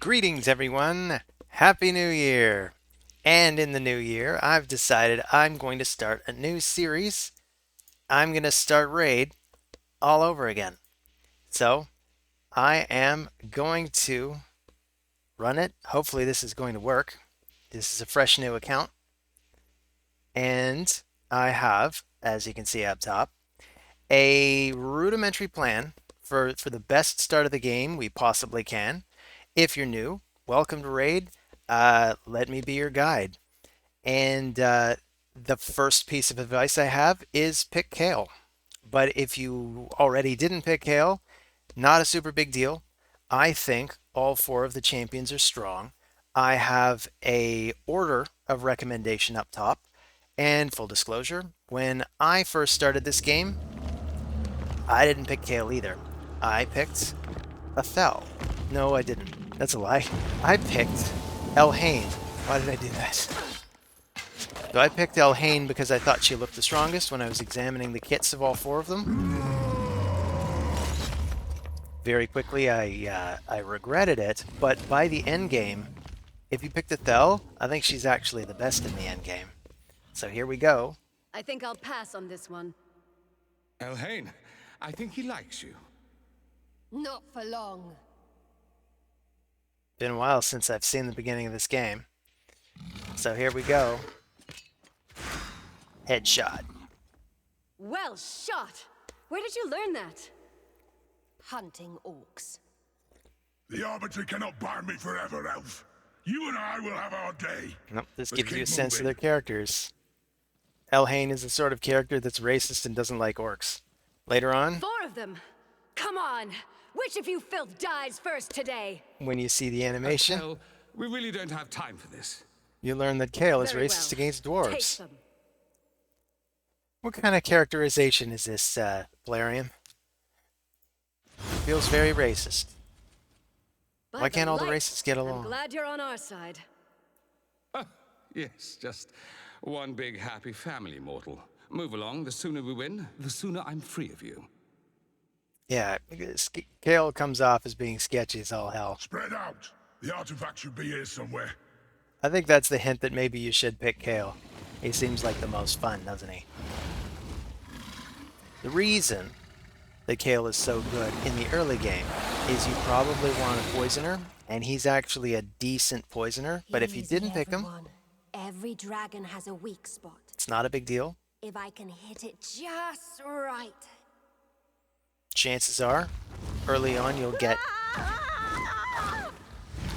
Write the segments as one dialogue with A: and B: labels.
A: Greetings, everyone. Happy New Year. And in the new year, I've decided I'm going to start a new series. I'm going to start Raid all over again. So, I am going to run it. Hopefully, this is going to work. This is a fresh new account. And I have, as you can see up top, a rudimentary plan for the best start of the game we possibly can. If you're new, welcome to Raid. Let me be your guide. And the first piece of advice I have is pick Kale. But if you already didn't pick Kale, not a super big deal. I think all four of the champions are strong. I have a order of recommendation up top. And full disclosure, when I first started this game, I didn't pick Kale either. I picked Athel. No, I didn't. That's a lie. I picked Elhain. Why did I do that? So I picked Elhain because I thought she looked the strongest when I was examining the kits of all four of them. Very quickly, I regretted it, but by the end game, if you picked Athel, I think she's actually the best in the end game. So here we go.
B: I think I'll pass on this one.
C: Elhain, I think he likes you.
B: Not for long.
A: Been a while since I've seen the beginning of this game. So here we go. Headshot.
B: Well shot! Where did you learn that?
D: Hunting orcs.
E: The Arbiter cannot bind me forever, Elf. You and I will have our day.
A: Nope, this
E: Let's
A: gives you a
E: keep
A: sense of
E: moving.
A: their characters. Elhain is the sort of character that's racist and doesn't like orcs. Later on,
B: 4 of them! Come on! Which of you filth dies first today?
A: when you see the animation,
C: Hell, we really don't have time for this.
A: you learn that Kale is
B: Very
A: racist
B: well.
A: against
B: Take
A: dwarves.
B: them.
A: What kind of characterization is this, Blarium? Feels very racist.
B: By
A: Why can't all the
B: light,
A: races get
B: I'm
A: along?
B: glad you're on our side.
C: Yes, just one big happy family, mortal. Move along, the sooner we win, the sooner I'm free of you.
A: Yeah, Kale comes off as being sketchy as all hell.
E: Spread out. The artifact should be here somewhere.
A: I think that's the hint that maybe you should pick Kale. He seems like the most fun, doesn't he? The reason that Kale is so good in the early game is you probably want a poisoner, and he's actually a decent poisoner, but if you
D: Easy,
A: didn't pick him,
D: everyone. Every dragon has a weak spot.
A: it's not a big deal.
D: If I can hit it just right.
A: Chances are, early on you'll get...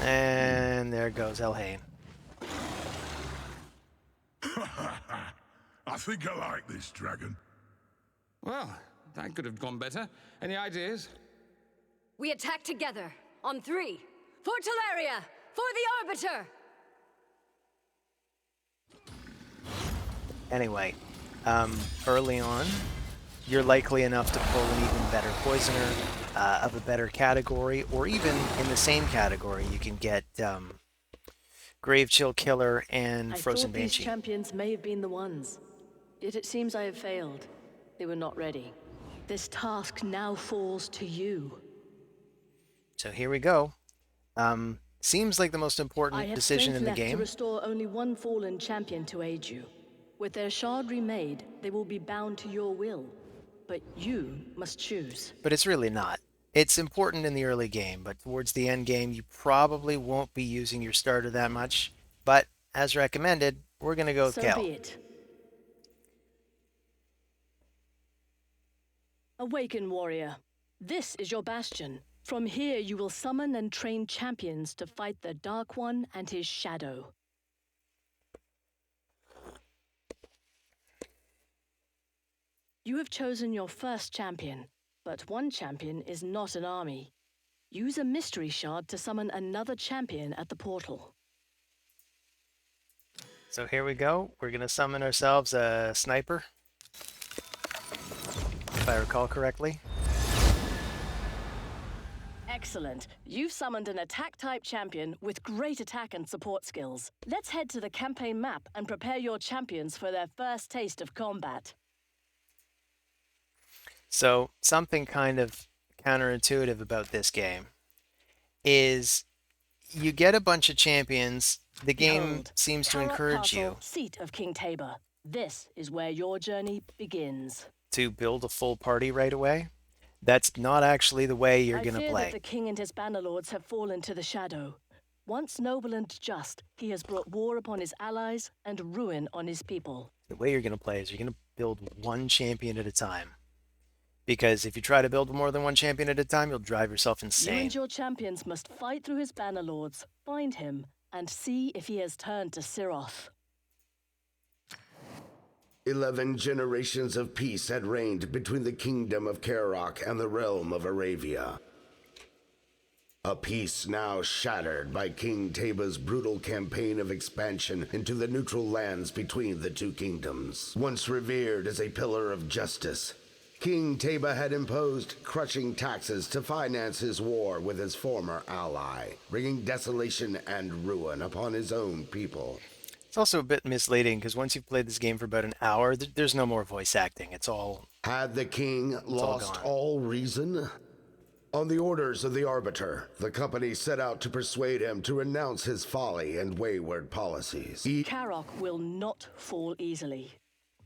A: And there goes Elhain.
E: I think I like this dragon.
C: Well, that could have gone better. Any ideas?
B: We attack together. On 3. For Teleria! For the Arbiter!
A: Anyway, early on, you're likely enough to pull an even better poisoner of a better category, or even in the same category, you can get Grave Chill Killer and
F: I
A: Frozen
F: thought these
A: Banshee.
F: champions may have been the ones. Yet it seems I have failed. They were not ready. This task now falls to you.
A: So here we go. Seems like the most
F: I
A: important
F: have
A: decision
F: strength
A: in the
F: left to
A: game.
F: restore only one fallen champion to aid you. With their shard remade, they will be bound to your will. But you must choose.
A: But it's really not. It's important in the early game, but towards the end game, you probably won't be using your starter that much. But as recommended, we're going to go with
F: So
A: Kale.
F: be it. Awaken, warrior. This is your bastion. From here you will summon and train champions to fight the Dark One and his shadow. You have chosen your first champion, but one champion is not an army. Use a mystery shard to summon another champion at the portal.
A: So here we go. We're going to summon ourselves a sniper, if I recall correctly.
F: Excellent. You've summoned an attack-type champion with great attack and support skills. Let's head to the campaign map and prepare your champions for their first taste of combat.
A: So something kind of counterintuitive about this game is you get a bunch of champions. The game
F: Behold,
A: seems to
F: Karok
A: encourage
F: Castle,
A: you
F: seat of King Tabor. This is where your journey begins.
A: to build a full party right away. That's not actually the way you're
F: I
A: going to
F: fear that
A: play.
F: the king and his bannerlords have fallen to the shadow. Once noble and just, he has brought war upon his allies and ruin on his people.
A: The way you're going to play is you're going to build one champion at a time. Because if you try to build more than one champion at a time, you'll drive yourself
F: You
A: insane.
F: and your champions must fight through his bannerlords, find him, and see if he has turned to Siroth.
G: 11 generations of peace had reigned between the kingdom of Karok and the realm of Aravia. A peace now shattered by King Taba's brutal campaign of expansion into the neutral lands between the two kingdoms. Once revered as a pillar of justice, King Taba had imposed crushing taxes to finance his war with his former ally, bringing desolation and ruin upon his own people.
A: It's also a bit misleading because once you've played this game for about an hour, there's no more voice acting. It's all.
G: Had the king lost
A: gone.
G: all reason? On the orders of the Arbiter, the company set out to persuade him to renounce his folly and wayward policies.
F: Karok will not fall easily.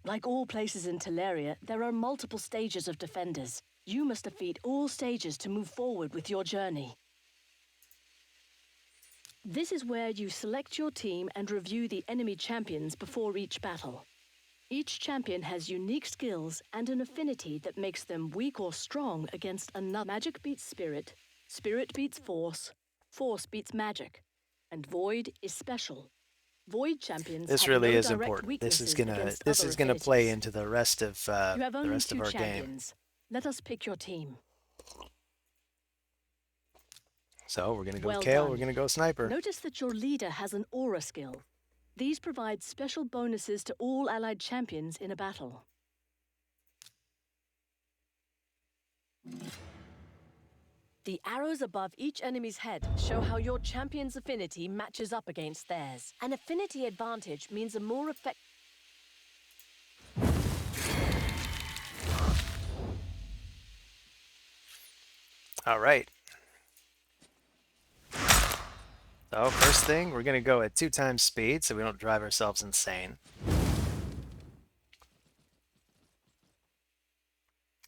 F: Like all places in Teleria, there are multiple stages of defenders. You must defeat all stages to move forward with your journey. This is where you select your team and review the enemy champions before each battle. Each champion has unique skills and an affinity that makes them weak or strong against another. Magic beats spirit, spirit beats force, force beats magic, and void is special. Void champions
A: This
F: have
A: really
F: no
A: is
F: direct
A: important. This is
F: weaknesses
A: gonna
F: against other
A: play
F: affinities.
A: into the rest of
F: You have
A: the
F: only
A: rest of
F: two
A: our game.
F: champions. Let us pick your team.
A: So we're gonna go
F: Well
A: Kale.
F: done.
A: We're gonna go Sniper.
F: Notice that your leader has an aura skill. These provide special bonuses to all allied champions in a battle. The arrows above each enemy's head show how your champion's affinity matches up against theirs.
D: An affinity advantage means a more effective.
A: All right. So first thing, we're gonna go at 2 times speed so we don't drive ourselves insane.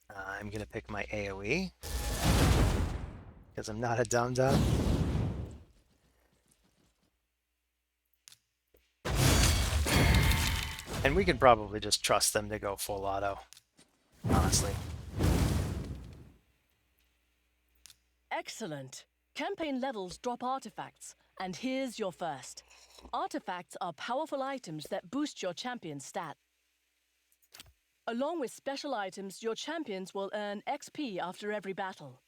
A: I'm gonna pick my AoE because I'm not a dum-dum. And we could probably just trust them to go full auto, honestly.
F: Excellent. Campaign levels drop artifacts, and here's your first. Artifacts are powerful items that boost your champion's stat. Along with special items, your champions will earn XP after every battle.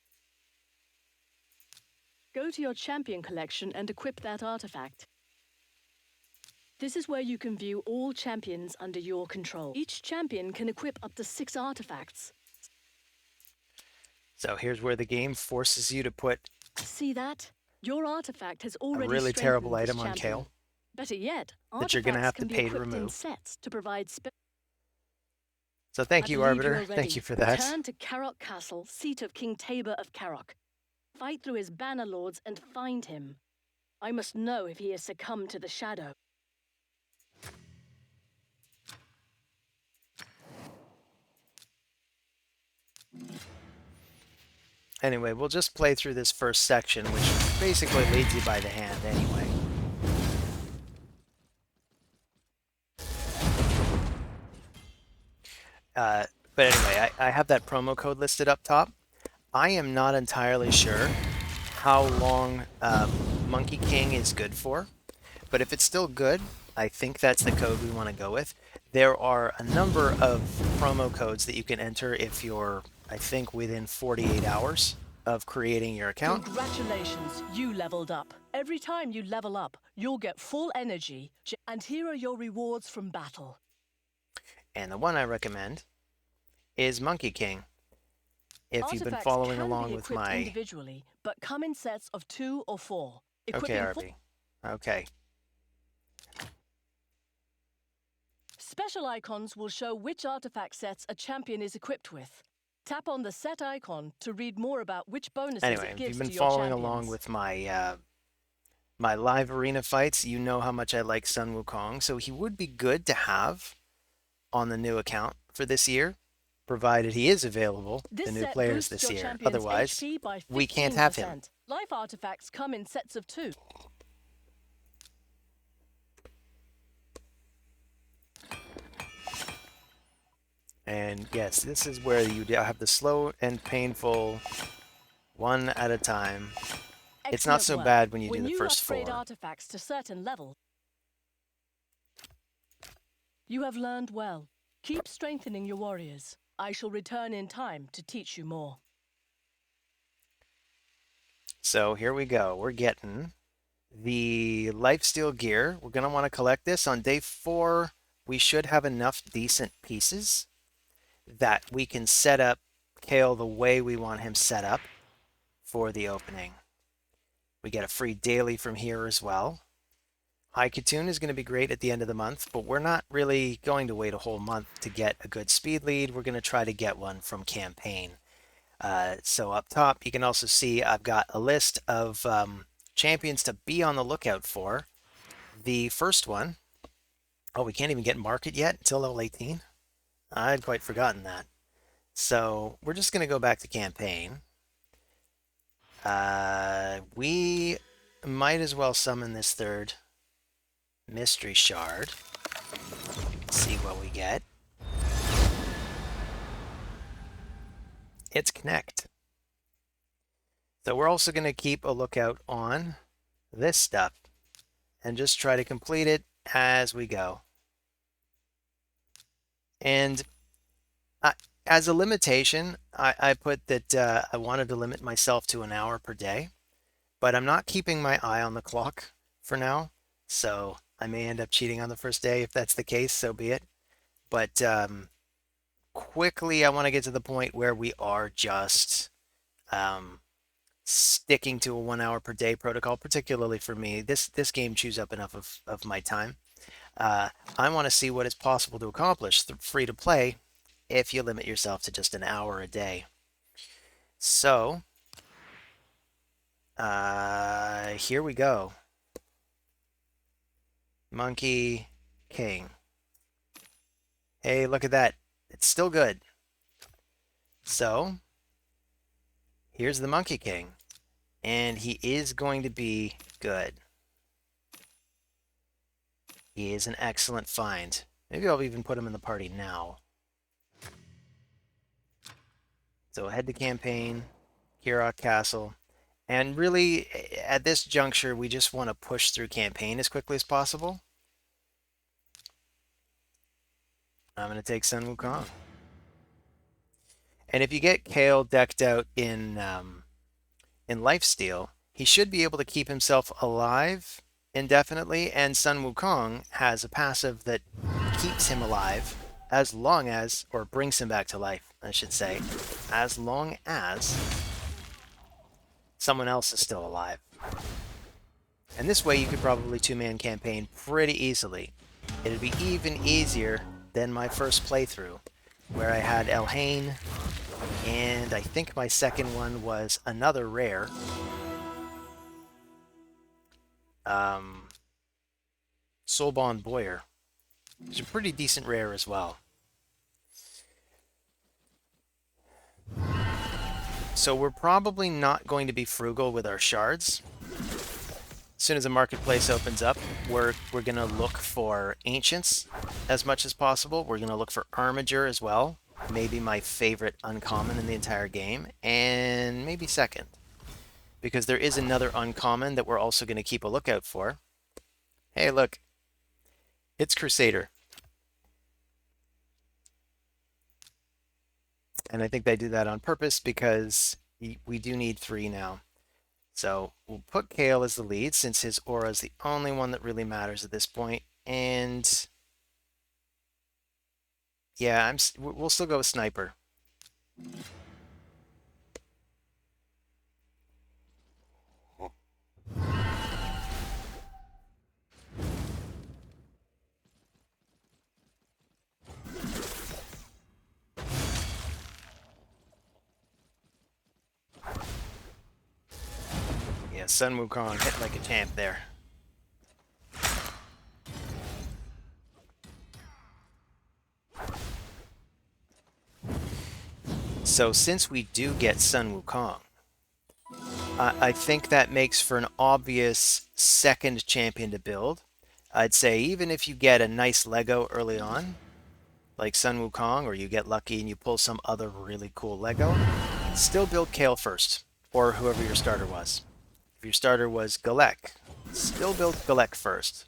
F: Go to your champion collection and equip that artifact. This is where you can view all champions under your control. Each champion can equip up to 6 artifacts.
A: So here's where the game forces you to put
F: See that? Your artifact has
A: a
F: already
A: really terrible
F: strengthened this
A: item on
F: champion.
A: Kale
F: Better yet,
A: that you're gonna have
F: artifacts can
A: to
F: be
A: pay to
F: equipped in
A: remove.
F: sets to provide
A: So thank
F: I
A: you,
F: believe
A: Arbiter.
F: are
A: Thank
F: ready.
A: you for that.
F: Return to Karok Castle, seat of King Tabor of Karok. Fight through his banner lords and find him. I must know if he has succumbed to the shadow.
A: Anyway, we'll just play through this first section, which basically leads you by the hand anyway. But anyway, I have that promo code listed up top. I am not entirely sure how long Monkey King is good for, but if it's still good, I think that's the code we want to go with. There are a number of promo codes that you can enter if you're, I think, within 48 hours of creating your account.
F: Congratulations, you leveled up. Every time you level up, you'll get full energy, and here are your rewards from battle.
A: And the one I recommend is Monkey King. If you've been
F: Artifacts
A: following
F: can
A: along
F: be
A: with
F: equipped
A: my...
F: individually, but come in sets of 2 or 4.
A: Okay,
F: Equipping
A: Arby. Okay.
F: Special icons will show which artifact sets a champion is equipped with. Tap on the set icon to read more about which bonuses
A: Anyway,
F: it
A: if
F: gives
A: you've been
F: to your
A: following
F: champions.
A: along with my my live arena fights, you know how much I like Sun Wukong, so he would be good to have on the new account for this year, provided he is available
F: This
A: to new
F: set
A: players
F: boosts
A: this
F: your
A: year.
F: champion's
A: Otherwise,
F: HP by
A: we can't have him.
F: 15%. Life artifacts come in sets of 2.
A: And yes, this is where you have the slow and painful one at a time. It's not so bad when you do the first 4.
F: Upgrade artifacts to certain levels, you have learned well. Keep strengthening your warriors. I shall return in time to teach you more.
A: So here we go. We're getting the lifesteal gear. We're going to want to collect this. On day 4, we should have enough decent pieces that we can set up Kale the way we want him set up for the opening. We get a free daily from here as well. High Katoon is going to be great at the end of the month, but we're not really going to wait a whole month to get a good speed lead. We're going to try to get one from campaign. So up top, you can also see I've got a list of champions to be on the lookout for. The first one, oh, we can't even get market yet until level 18. I'd quite forgotten that. So we're just going to go back to campaign. We might as well summon this third mystery shard. See what we get. It's Connect. So we're also going to keep a lookout on this stuff and just try to complete it as we go. And as a limitation, I put that I wanted to limit myself to an hour per day, but I'm not keeping my eye on the clock for now, so I may end up cheating on the first day. If that's the case, so be it. But quickly, I want to get to the point where we are just sticking to a 1 hour per day protocol, particularly for me. This game chews up enough of my time. I want to see what is possible to accomplish free to play if you limit yourself to just an hour a day. So, here we go. Monkey King. Hey, look at that. It's still good. So, here's the Monkey King. And he is going to be good. He is an excellent find. Maybe I'll even put him in the party now. So head to campaign, Kirok Castle, and really at this juncture we just want to push through campaign as quickly as possible. I'm going to take Sun Wukong. And if you get Kale decked out in lifesteal, he should be able to keep himself alive indefinitely, and Sun Wukong has a passive that keeps him alive as long as, or brings him back to life, I should say, as long as someone else is still alive. And this way you could probably two-man campaign pretty easily. It'd be even easier than my first playthrough, where I had Elhain, and I think my second one was another rare. Soulbond Boyer. It's a pretty decent rare as well. So we're probably not going to be frugal with our shards. As soon as the marketplace opens up, we're going to look for ancients as much as possible. We're going to look for Armiger as well. Maybe my favorite uncommon in the entire game, and maybe second. Because there is another uncommon that we're also going to keep a lookout for. Hey, look. It's Crusader. And I think they do that on purpose because we do need 3 now. So we'll put Kale as the lead since his aura is the only one that really matters at this point. And yeah, we'll still go with Sniper. Sun Wukong hit like a champ there. So since we do get Sun Wukong, I think that makes for an obvious second champion to build. I'd say even if you get a nice Lego early on, like Sun Wukong, or you get lucky and you pull some other really cool Lego, still build Kale first, or whoever your starter was. If your starter was Galek, still build Galek first.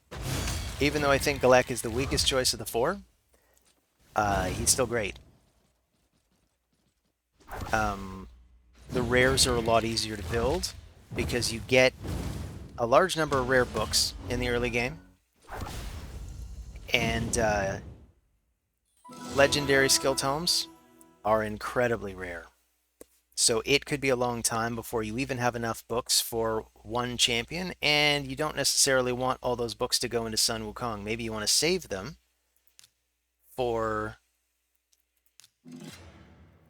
A: Even though I think Galek is the weakest choice of the four, he's still great. The rares are a lot easier to build because you get a large number of rare books in the early game, and legendary skill tomes are incredibly rare. So it could be a long time before you even have enough books for one champion, and you don't necessarily want all those books to go into Sun Wukong. Maybe you want to save them for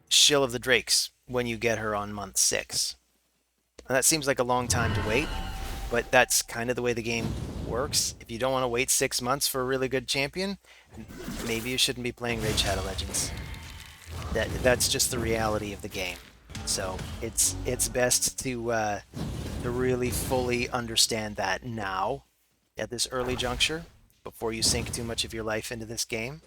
A: Shill of the Drakes when you get her on month 6. And that seems like a long time to wait, but that's kind of the way the game works. If you don't want to wait 6 months for a really good champion, maybe you shouldn't be playing Raid Shadow Legends. That's just the reality of the game. So it's best to really fully understand that now, at this early juncture, before you sink too much of your life into this game.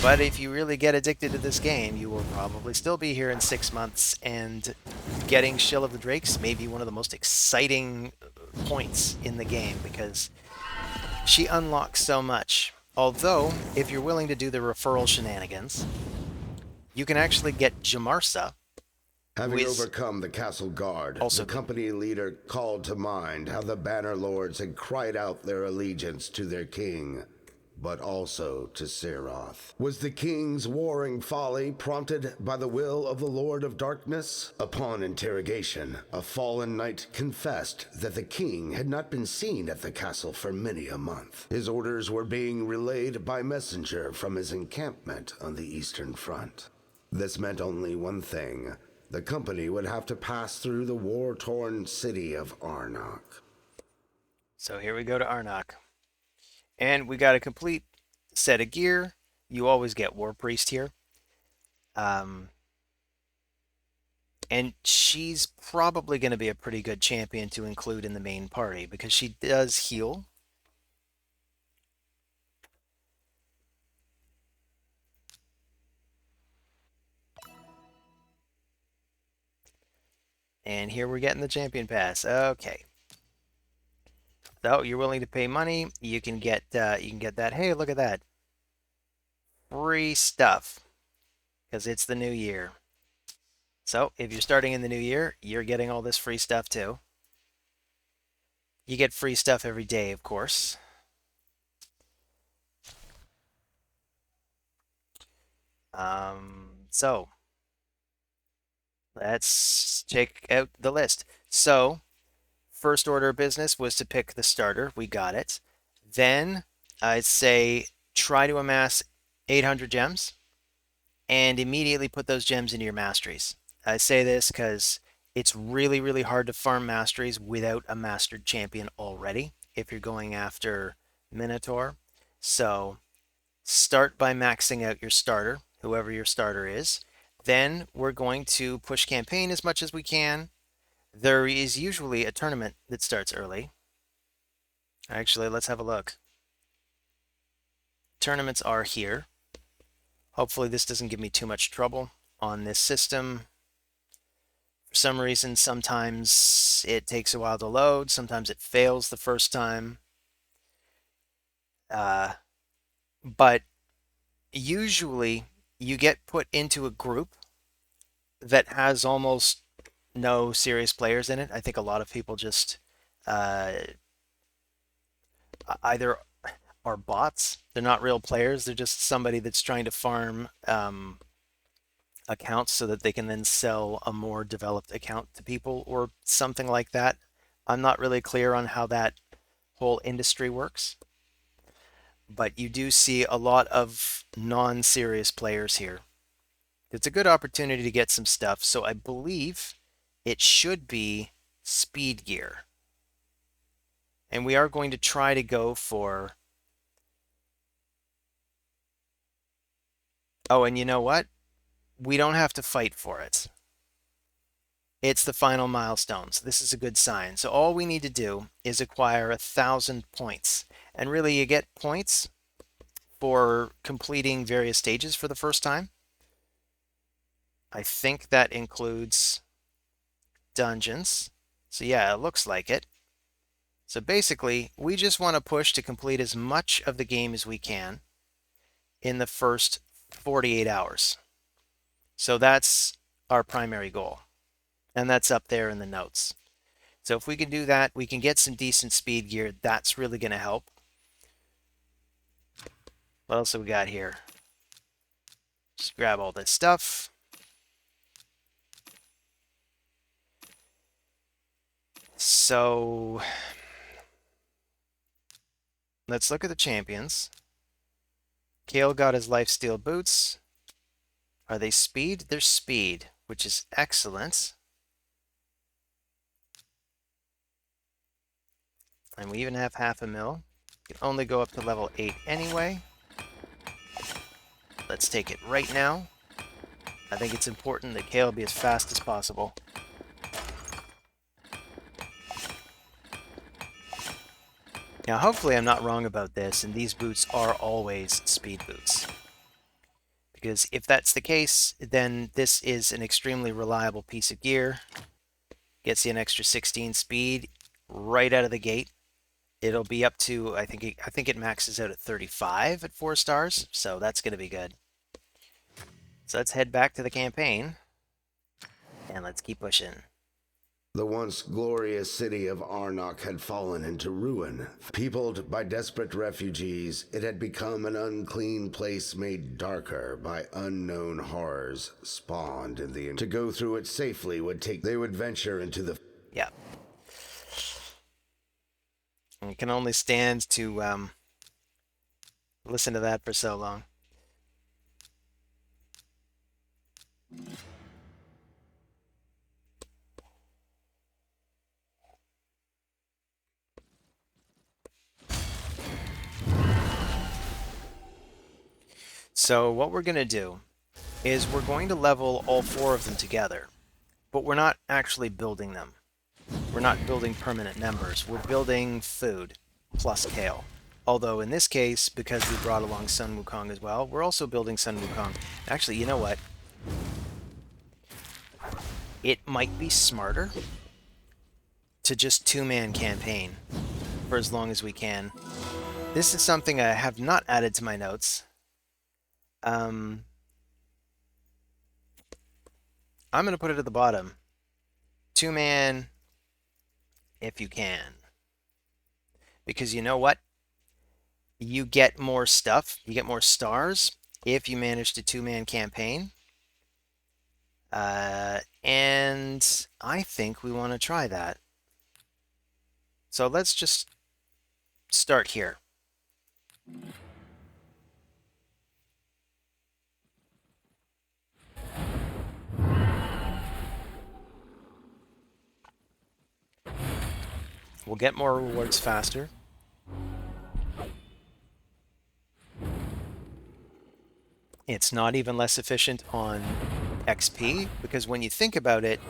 A: But if you really get addicted to this game, you will probably still be here in 6 months, and getting Shill of the Drakes may be one of the most exciting points in the game because she unlocks so much. Although, if you're willing to do the referral shenanigans, you can actually get Jamarsa.
G: Having overcome the castle guard,
A: also
G: the company leader called to mind how the Banner Lords had cried out their allegiance to their king, but also to Seroth. Was the king's warring folly prompted by the will of the Lord of Darkness? Upon interrogation, a fallen knight confessed that the king had not been seen at the castle for many a month. His orders were being relayed by messenger from his encampment on the Eastern Front. This meant only one thing. The company would have to pass through the war-torn city of Arnok.
A: So here we go to Arnok. And we got a complete set of gear. You always get War Priest here. And she's probably going to be a pretty good champion to include in the main party because she does heal. And here we're getting the champion pass. Okay. So you're willing to pay money, you can get that. Hey, look at that. Free stuff. Because it's the new year. So if you're starting in the new year, you're getting all this free stuff too. You get free stuff every day, of course. So let's check out the list. So first order of business was to pick the starter. We got it. Then I'd say try to amass 800 gems and immediately put those gems into your masteries. I say this because it's really, really hard to farm masteries without a mastered champion already if you're going after Minotaur. So start by maxing out your starter, whoever your starter is. Then we're going to push campaign as much as we can. There is usually a tournament that starts early. Actually, let's have a look. Tournaments are here. Hopefully this doesn't give me too much trouble on this system. For some reason, sometimes it takes a while to load. Sometimes it fails the first time. But usually you get put into a group that has almost no serious players in it. I think a lot of people just either are bots. They're not real players. They're just somebody that's trying to farm accounts so that they can then sell a more developed account to people or something like that. I'm not really clear on how that whole industry works. But you do see a lot of non-serious players here. It's a good opportunity to get some stuff. So I believe it should be speed gear. And we are going to try to go for... Oh, and you know what? We don't have to fight for it. It's the final milestone, so this is a good sign. So all we need to do is acquire 1,000 points. And really, you get points for completing various stages for the first time. I think that includes dungeons. So yeah, it looks like it. So basically, we just want to push to complete as much of the game as we can in the first 48 hours. So that's our primary goal. And that's up there in the notes. So if we can do that, we can get some decent speed gear. That's really going to help. What else have we got here? Just grab all this stuff. So let's look at the champions. Kale got his lifesteal boots. Are they speed? They're speed, which is excellent. And we even have 500,000. You can only go up to level 8 anyway. Let's take it right now. I think it's important that Kale be as fast as possible. Now, hopefully I'm not wrong about this, and these boots are always speed boots. Because if that's the case, then this is an extremely reliable piece of gear. Gets you an extra 16 speed right out of the gate. It'll be up to, I think it maxes out at 35 at 4 stars, so that's going to be good. So let's head back to the campaign, and let's keep pushing.
G: The once glorious city of Arnok had fallen into ruin. Peopled by desperate refugees, it had become an unclean place made darker by unknown horrors spawned in the... To go through it safely would take... They would venture into the...
A: Yeah. I can only stand to listen to that for so long. So what we're going to do is we're going to level all 4 of them together, but we're not actually building them. We're not building permanent members. We're building food plus Kale. Although in this case, because we brought along Sun Wukong as well, we're also building Sun Wukong. Actually, you know what? It might be smarter to just 2-man campaign for as long as we can. This is something I have not added to my notes. I'm going to put it at the bottom. 2-man if you can. Because you know what? You get more stuff, you get more stars if you manage to 2-man campaign. And I think we want to try that. So let's just start here. We'll get more rewards faster. It's not even less efficient on XP, because when you think about it,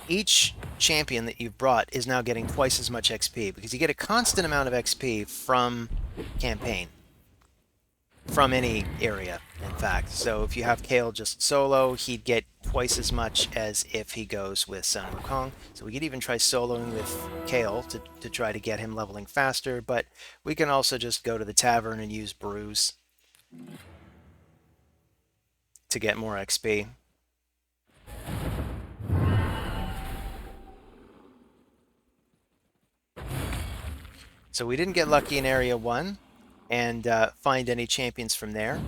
A: each champion that you've brought is now getting twice as much XP, because you get a constant amount of XP from campaign. From any area, in fact. So if you have Kale just solo, he'd get twice as much as if he goes with Sun Wukong. So we could even try soloing with Kale to try to get him leveling faster, but we can also just go to the Tavern and use brews to get more XP. So we didn't get lucky in Area 1 and find any champions from there.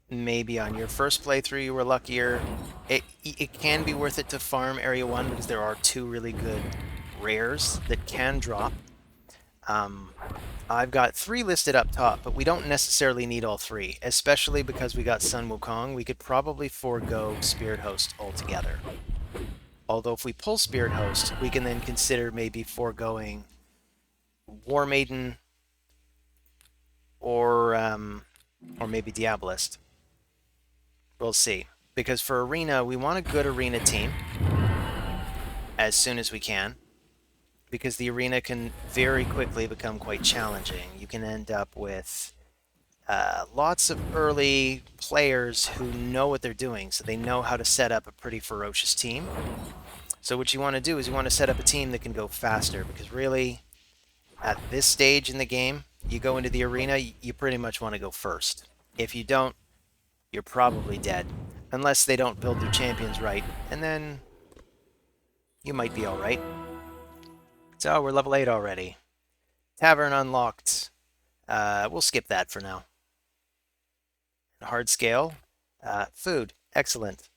A: Maybe on your first playthrough you were luckier. It can be worth it to farm Area 1 because there are 2 really good rares that can drop. I've got 3 listed up top, but we don't necessarily need all 3, especially because we got Sun Wukong. We could probably forego Spirit Host altogether. Although if we pull Spirit Host, we can then consider maybe foregoing War Maiden or maybe Diabolist. We'll see. Because for Arena, we want a good Arena team as soon as we can. Because the Arena can very quickly become quite challenging. You can end up with lots of early players who know what they're doing, so they know how to set up a pretty ferocious team. So what you want to do is you want to set up a team that can go faster, because really, at this stage in the game, you go into the arena, you pretty much want to go first. If you don't, you're probably dead. Unless they don't build their champions right, and then you might be alright. So, we're level 8 already. Tavern unlocked. We'll skip that for now. Hard scale. Food. Excellent.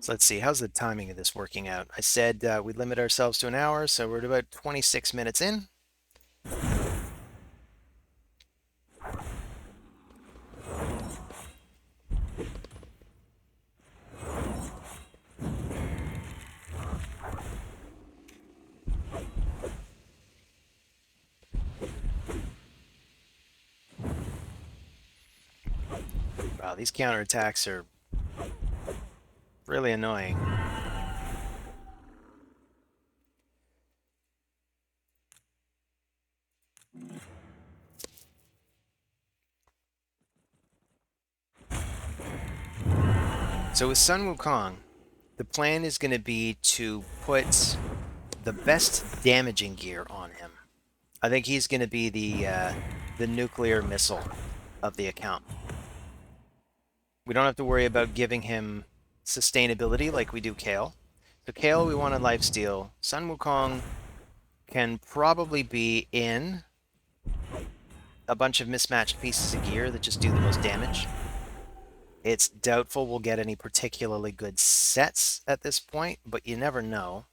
A: So let's see, how's the timing of this working out? I said we'd limit ourselves to an hour, so we're at about 26 minutes in. Wow, these counterattacks are really annoying. So with Sun Wukong, the plan is going to be to put the best damaging gear on him. I think he's going to be the nuclear missile of the account. We don't have to worry about giving him sustainability like we do Kale. So Kale we want a lifesteal. Sun Wukong can probably be in a bunch of mismatched pieces of gear that just do the most damage. It's doubtful we'll get any particularly good sets at this point, but you never know.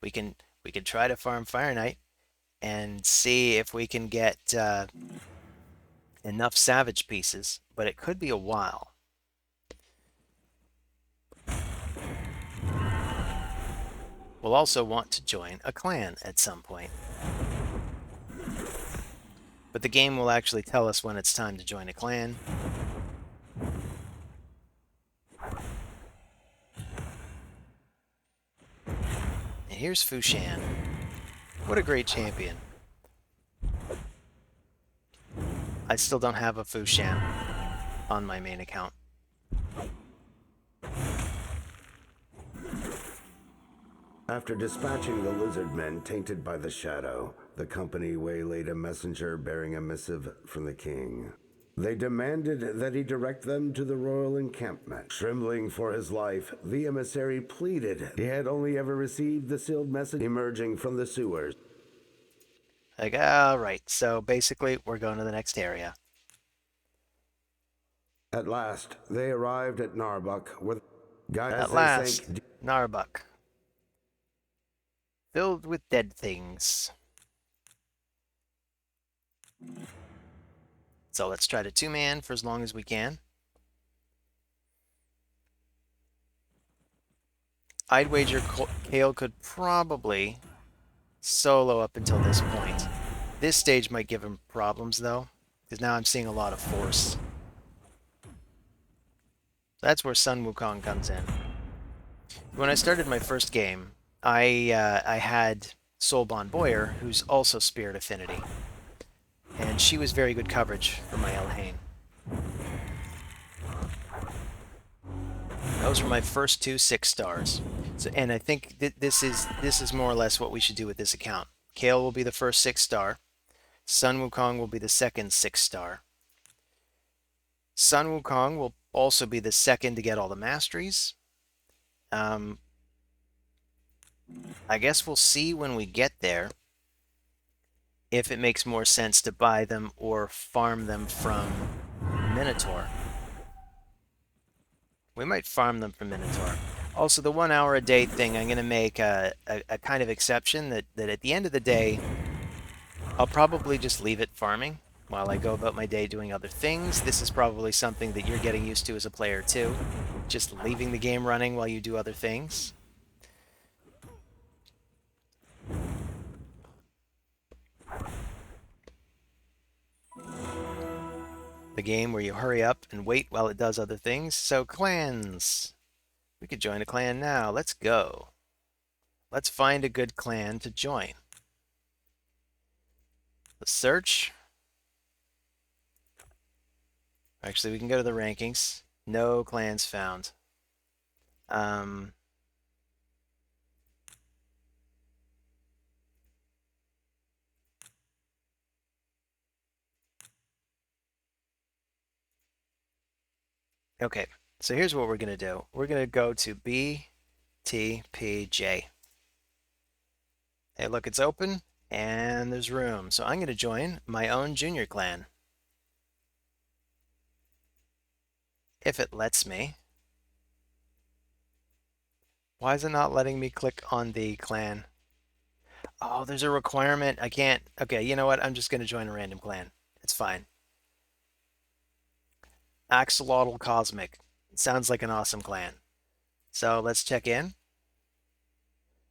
A: We can try to farm Fire Knight and see if we can get enough Savage pieces, but it could be a while. We'll also want to join a clan at some point. But the game will actually tell us when it's time to join a clan. And here's Fushan. What a great champion. I still don't have a Fushan on my main account.
G: After dispatching the lizard men tainted by the shadow, the company waylaid a messenger bearing a missive from the king. They demanded that he direct them to the royal encampment. Trembling for his life, the emissary pleaded he had only ever received the sealed message emerging from the sewers.
A: Like, alright, so basically we're going to the next area.
G: At last, they arrived at Narbuk, where
A: At last, Narbuk. Filled with dead things. So let's try to two-man for as long as we can. I'd wager Kale could probably solo up until this point. This stage might give him problems, though, because now I'm seeing a lot of force. That's where Sun Wukong comes in. When I started my first game, I had Soulbond Boyer, who's also Spirit Affinity. And she was very good coverage for my Elhain. Those were my first two 6 stars. So, and I think this is more or less what we should do with this account. Kale will be the first 6 star. Sun Wukong will be the second 6 star. Sun Wukong will also be the second to get all the masteries. I guess we'll see when we get there if it makes more sense to buy them or farm them from Minotaur. We might farm them from Minotaur. Also, the 1 hour a day thing, I'm going to make a kind of exception that at the end of the day, I'll probably just leave it farming while I go about my day doing other things. This is probably something that you're getting used to as a player too. Just leaving the game running while you do other things. The game where you hurry up and wait while it does other things. So clans. We could join a clan now. Let's go. Let's find a good clan to join. Let's search. Actually, we can go to the rankings. No clans found. Okay, so here's what we're going to do. We're going to go to BTPJ. Hey, look, it's open and there's room. So I'm going to join my own junior clan. If it lets me. Why is it not letting me click on the clan? Oh, there's a requirement. I can't. Okay, you know what? I'm just going to join a random clan. It's fine. Axolotl Cosmic. Sounds like an awesome clan. So let's check in.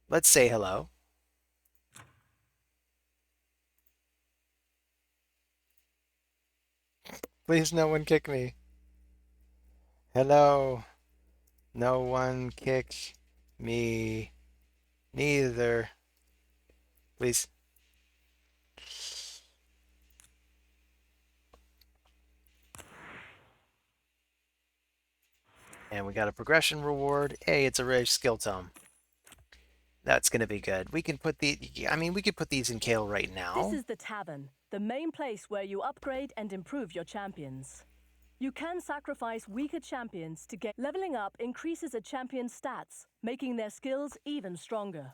A: Let's say hello. Please, no one kick me. Hello. No one kick me. Neither. Please. And we got a progression reward. Hey, it's a rare skill tome. That's going to be good. We can put we could put these in Kale right now.
F: This is the Tavern, the main place where you upgrade and improve your champions. You can sacrifice weaker champions to get leveling up increases a champion's stats, making their skills even stronger.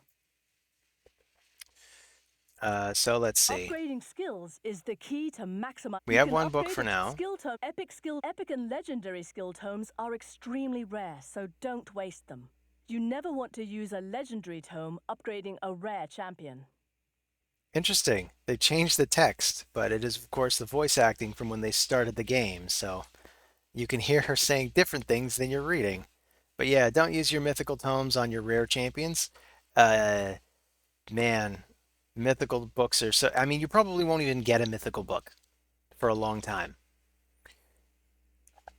A: So let's see.
F: Upgrading skills is the key to maximize.
A: We have one book for now.
F: Epic and legendary skill tomes are extremely rare, so don't waste them. You never want to use a legendary tome upgrading a rare champion.
A: Interesting. They changed the text, but it is, of course, the voice acting from when they started the game, so you can hear her saying different things than you're reading. But yeah, don't use your mythical tomes on your rare champions. Man, mythical books are so... I mean, you probably won't even get a mythical book for a long time.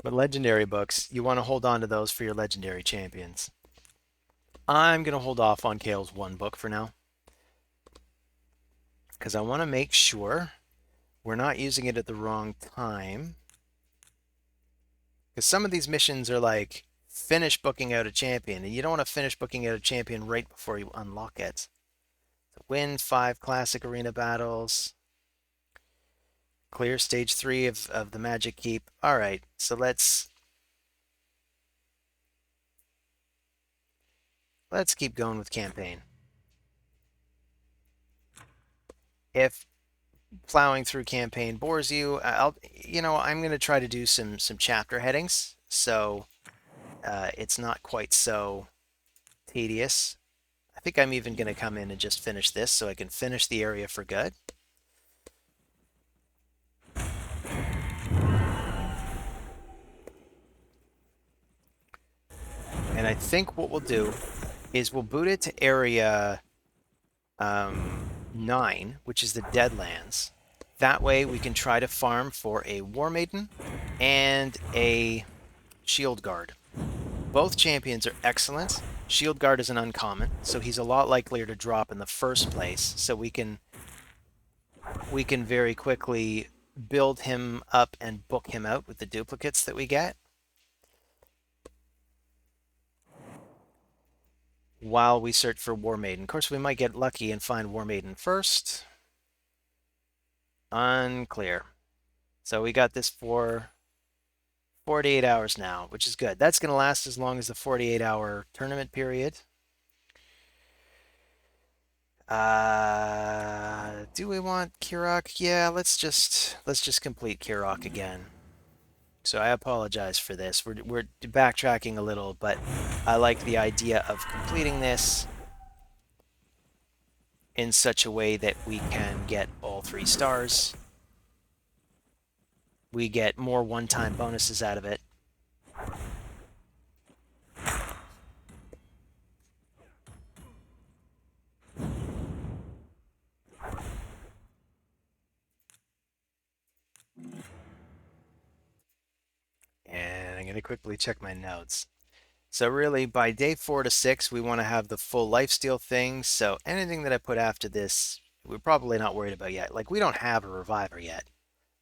A: But legendary books, you want to hold on to those for your legendary champions. I'm going to hold off on Kale's one book for now, because I want to make sure we're not using it at the wrong time. Because some of these missions are like, finish booking out a champion, and you don't want to finish booking out a champion right before you unlock it. So win 5 classic arena battles. Clear stage 3 of the Magic Keep. Alright, so let's keep going with campaign. If plowing through campaign bores you, I'm going to try to do some chapter headings, so it's not quite so tedious. I think I'm even going to come in and just finish this so I can finish the area for good. And I think what we'll do is we'll boot it to area 9, which is the Deadlands. That way we can try to farm for a War Maiden and a Shield Guard. Both champions are excellent. Shield Guard is an uncommon, so he's a lot likelier to drop in the first place, so we can very quickly build him up and book him out with the duplicates that we get, while we search for War Maiden. Of course, we might get lucky and find War Maiden first. Unclear. So we got this for 48 hours now, which is good. That's going to last as long as the 48-hour tournament period. Do we want Kirok? Yeah, let's just complete Kirok again. So I apologize for this. We're backtracking a little, but I like the idea of completing this. in such a way that we can get all 3 stars. We get more one-time bonuses out of it. And I'm going to quickly check my notes. So really, by day 4 to 6, we want to have the full lifesteal thing. So anything that I put after this, we're probably not worried about yet. Like, we don't have a reviver yet.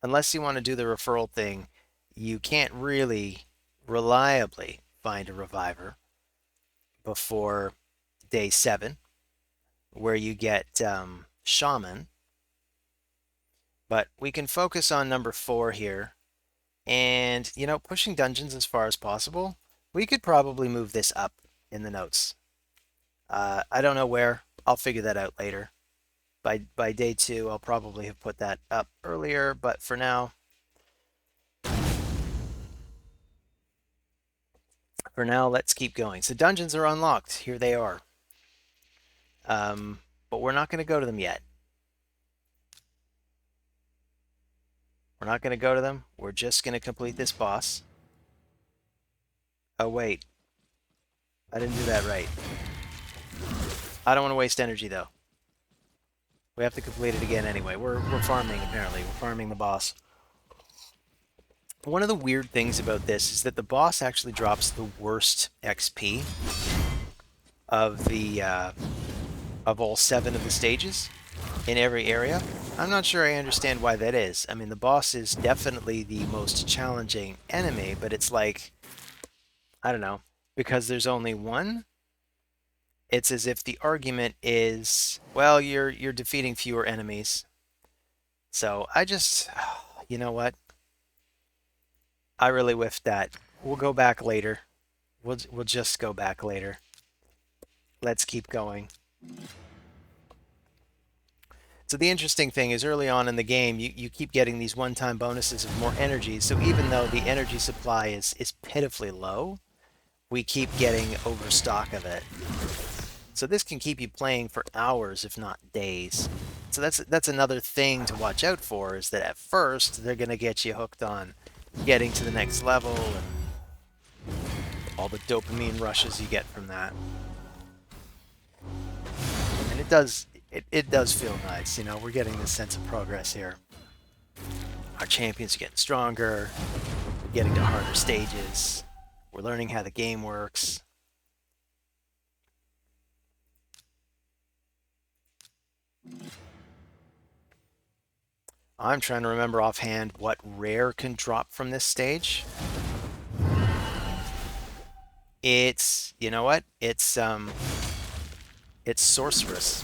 A: Unless you want to do the referral thing, you can't really reliably find a reviver before day 7, where you get Shaman. But we can focus on number 4 here. And, you know, pushing dungeons as far as possible. We could probably move this up in the notes. I don't know where. I'll figure that out later. By day 2, I'll probably have put that up earlier, but for now, let's keep going. So dungeons are unlocked. Here they are. But we're not going to go to them yet. We're not going to go to them. We're just going to complete this boss. Oh, wait. I didn't do that right. I don't want to waste energy, though. We have to complete it again anyway. We're farming, apparently. We're farming the boss. One of the weird things about this is that the boss actually drops the worst XP of the of all 7 of the stages in every area. I'm not sure I understand why that is. I mean, the boss is definitely the most challenging enemy, but it's like, I don't know, because there's only one. It's as if the argument is, well, you're defeating fewer enemies. So I just, you know what? I really whiffed that. We'll go back later. We'll just go back later. Let's keep going. So the interesting thing is early on in the game, you keep getting these one-time bonuses of more energy. So even though the energy supply is pitifully low, we keep getting overstock of it. So this can keep you playing for hours, if not days. So that's another thing to watch out for, is that at first they're going to get you hooked on getting to the next level and all the dopamine rushes you get from that. And it does feel nice, you know, we're getting this sense of progress here. Our champions are getting stronger, we're getting to harder stages, we're learning how the game works. I'm trying to remember offhand what rare can drop from this stage. It's, you know what? It's Sorceress,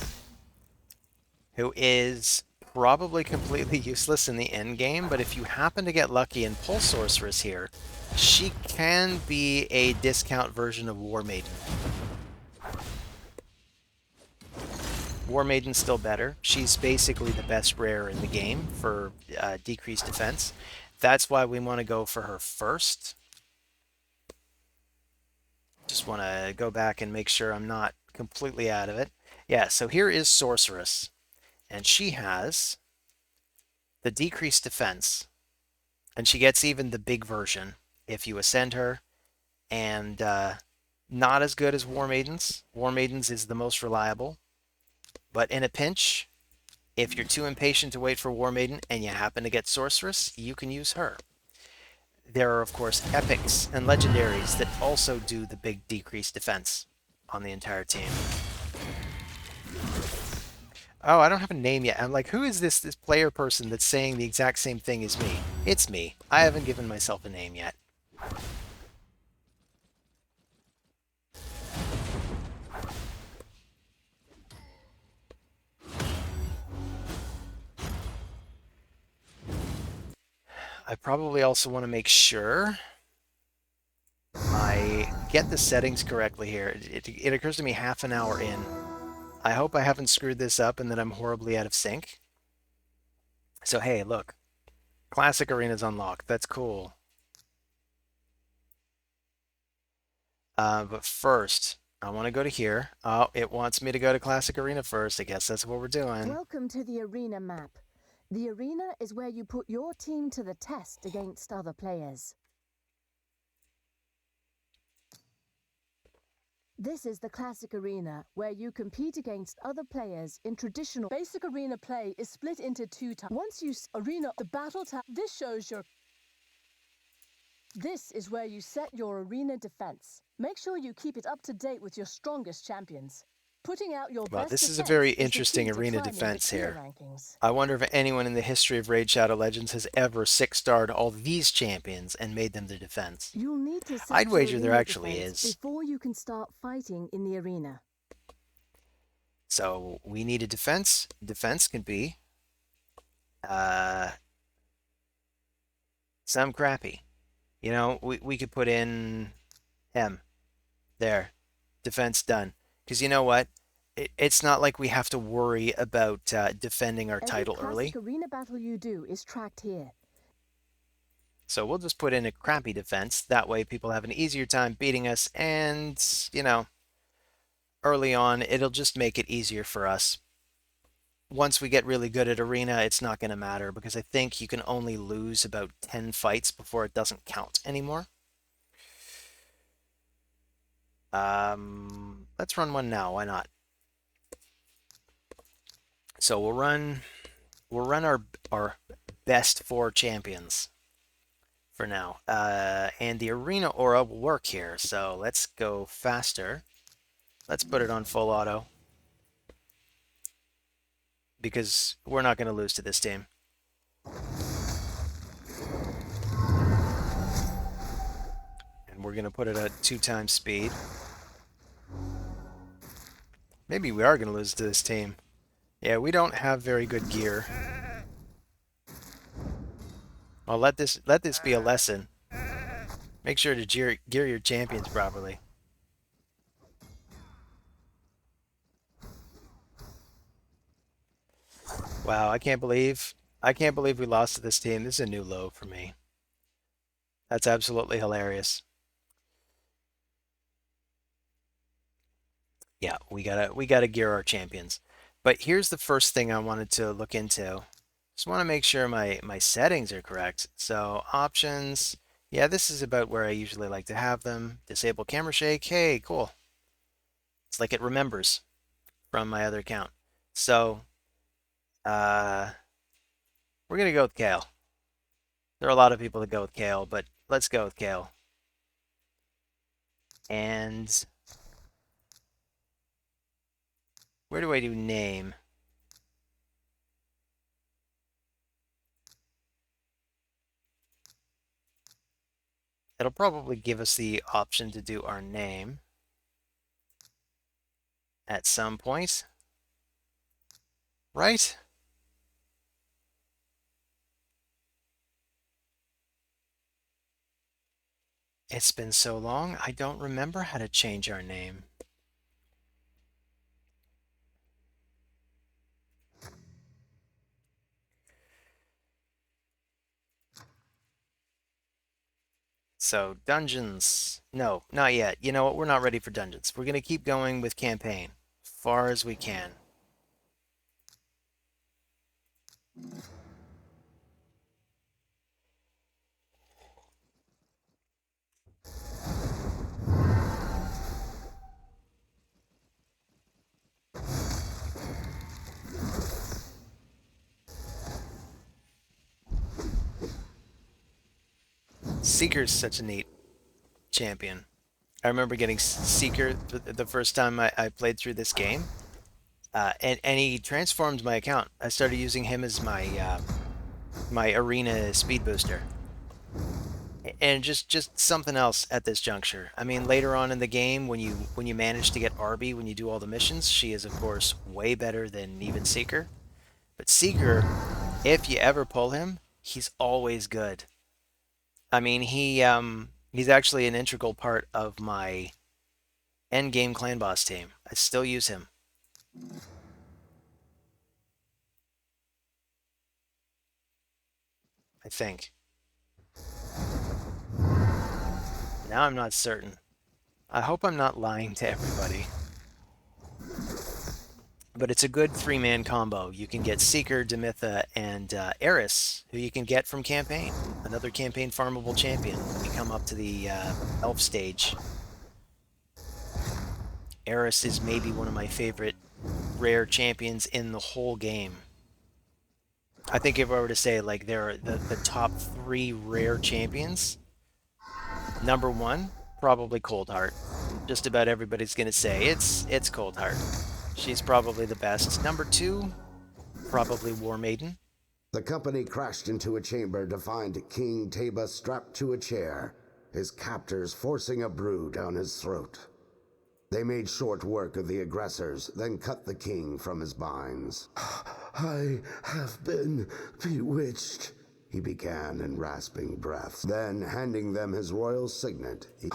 A: who is probably completely useless in the end game, but if you happen to get lucky and pull Sorceress here, she can be a discount version of War Maiden. War Maiden's still better. She's basically the best rare in the game for decreased defense. That's why we want to go for her first. Just want to go back and make sure I'm not completely out of it. Yeah, so here is Sorceress. And she has the decreased defense. And she gets even the big version if you ascend her. And not as good as War Maiden's. War Maiden's is the most reliable. But in a pinch, if you're too impatient to wait for War Maiden and you happen to get Sorceress, you can use her. There are, of course, epics and legendaries that also do the big decreased defense on the entire team. Oh, I don't have a name yet. I'm like, who is this player person that's saying the exact same thing as me? It's me. I haven't given myself a name yet. I probably also want to make sure I get the settings correctly here. It occurs to me half an hour in. I hope I haven't screwed this up and that I'm horribly out of sync. So hey, look. Classic Arena's unlocked. That's cool. But first, I want to go to here. Oh, it wants me to go to Classic Arena first. I guess that's what we're doing.
F: Welcome to the arena map. The arena is where you put your team to the test against other players. This is the classic arena, where you compete against other players in traditional. Basic arena play is split into two types. Once you arena, the battle tab. This shows your. This is where you set your arena defense. Make sure you keep it up to date with your strongest champions. Putting out your
A: Well,
F: best
A: this is a
F: defense
A: very
F: is the
A: interesting
F: key to
A: arena
F: climbing the
A: defense
F: tier
A: here.
F: rankings.
A: I wonder if anyone in the history of Raid Shadow Legends has ever 6-starred all these champions and made them their defense.
F: You'll need to set
A: I'd
F: your
A: wager there
F: arena
A: actually
F: defense
A: is.
F: before you can start fighting in the arena.
A: So we need a defense. Defense can be some crappy. You know, we could put in M. There. Defense done. Because you know what? It's not like we have to worry about defending our title early.
F: Every classic arena battle you do is tracked here.
A: So we'll just put in a crappy defense. That way people have an easier time beating us. And, you know, early on, it'll just make it easier for us. Once we get really good at arena, it's not going to matter. Because I think you can only lose about 10 fights before it doesn't count anymore. Let's run one now. Why not? So we'll run our best 4 champions for now. And the arena aura will work here. So let's go faster. Let's put it on full auto. Because we're not going to lose to this team. And we're going to put it at 2 times speed. Maybe we are going to lose to this team. Yeah, we don't have very good gear. Well, let this be a lesson. Make sure to gear your champions properly. Wow, I can't believe we lost to this team. This is a new low for me. That's absolutely hilarious. Yeah, we gotta gear our champions. But here's the first thing I wanted to look into. Just want to make sure my settings are correct. So options, yeah, this is about where I usually like to have them. Disable camera shake. Hey, cool. It's like it remembers from my other account. So we're gonna go with Kale. There are a lot of people that go with Kale, but let's go with Kale. And where do I do name? It'll probably give us the option to do our name at some point, right? It's been so long, I don't remember how to change our name. So, dungeons. No, not yet. You know what? We're not ready for dungeons. We're going to keep going with campaign. As far as we can. Seeker's such a neat champion. I remember getting Seeker the first time I played through this game. And he transformed my account. I started using him as my arena speed booster. And just something else at this juncture. I mean, later on in the game, when you manage to get Arby, when you do all the missions, she is of course way better than even Seeker. But Seeker, if you ever pull him, he's always good. I mean, he's actually an integral part of my end game clan boss team. I still use him. I think. Now I'm not certain. I hope I'm not lying to everybody. But it's a good three-man combo. You can get Seeker, Demitha, and Eris, who you can get from campaign. Another campaign farmable champion when we come up to the elf stage. Eris is maybe one of my favorite rare champions in the whole game. I think if I were to say like they're the top 3 rare champions, number 1, probably Coldheart. Just about everybody's going to say it's Coldheart. She's probably the best. Number 2, probably War Maiden.
G: The company crashed into a chamber to find King Taba strapped to a chair, his captors forcing a brew down his throat. They made short work of the aggressors, then cut the king from his binds. I have been bewitched, he began in rasping breaths. Then, handing them his royal signet, he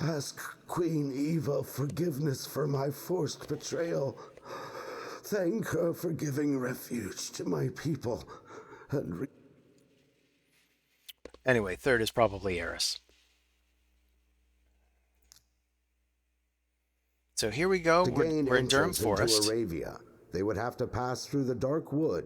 G: ask Queen Eva forgiveness for my forced betrayal. Thank her for giving refuge to my people. And
A: anyway, third is probably Eris. So here we go. We're in Durham Forest.
G: Aravia, they would have to pass through the dark wood.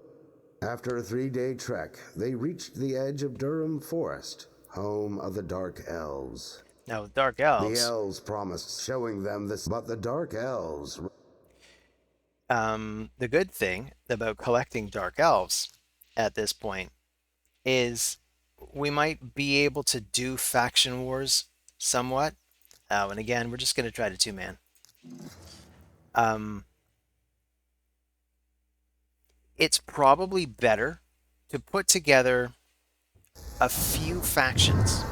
G: After a 3-day trek, they reached the edge of Durham Forest, home of the Dark Elves.
A: Now, Dark Elves.
G: The elves promised showing them this, but the Dark Elves.
A: The good thing about collecting Dark Elves at this point is we might be able to do faction wars somewhat. And again, we're just going to try to two-man. It's probably better to put together a few factions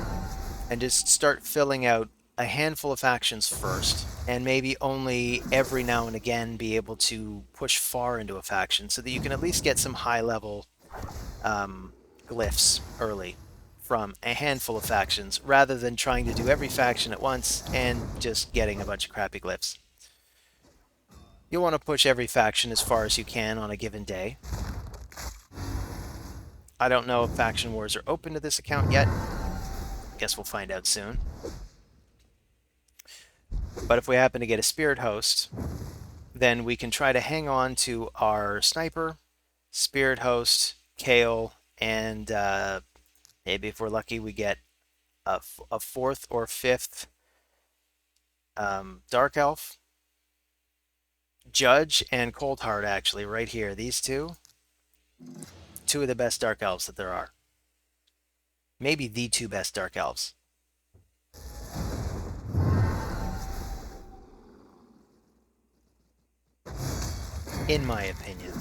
A: and just start filling out a handful of factions first, and maybe only every now and again be able to push far into a faction so that you can at least get some high-level glyphs early from a handful of factions, rather than trying to do every faction at once and just getting a bunch of crappy glyphs. You'll want to push every faction as far as you can on a given day. I don't know if faction wars are open to this account yet. Guess we'll find out soon. But if we happen to get a spirit host, then we can try to hang on to our sniper, spirit host, Kale, and maybe if we're lucky we get a 4th or 5th Dark Elf. Judge and Coldheart, actually, right here. These two of the best Dark Elves that there are. Maybe the 2 best Dark Elves. In my opinion.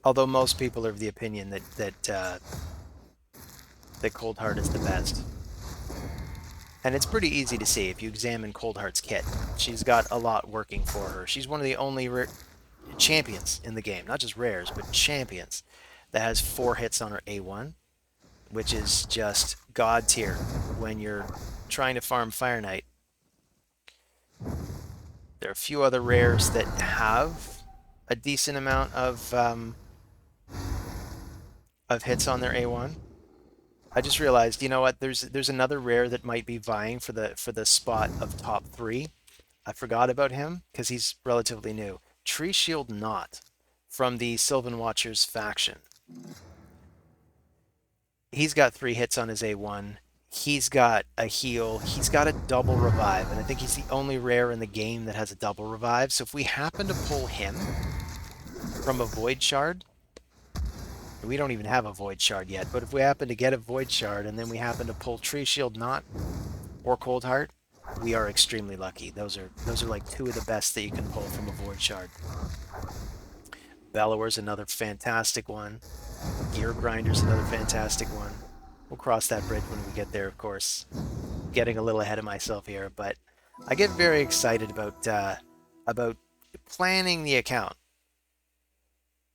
A: Although most people are of the opinion that Coldheart is the best. And it's pretty easy to see if you examine Coldheart's kit. She's got a lot working for her. She's one of the only champions in the game, not just rares, but champions, that has 4 hits on her A1, which is just god tier when you're trying to farm Fire Knight. There are a few other rares that have a decent amount of hits on their A1. I just realized, you know what? There's another rare that might be vying for the spot of top 3. I forgot about him because he's relatively new. Tree Shield Knot from the Sylvan Watchers faction. He's got 3 hits on his A1. He's got a heal. He's got a double revive, and I think he's the only rare in the game that has a double revive. So if we happen to pull him from a Void Shard, we don't even have a Void Shard yet, but if we happen to get a Void Shard and then we happen to pull Tree Shield Knot or Coldheart, we are extremely lucky. Those are like 2 of the best that you can pull from a Void Shard. Bellower's another fantastic one. Gear Grinder's another fantastic one. We'll cross that bridge when we get there, of course. Getting a little ahead of myself here, but I get very excited about planning the account.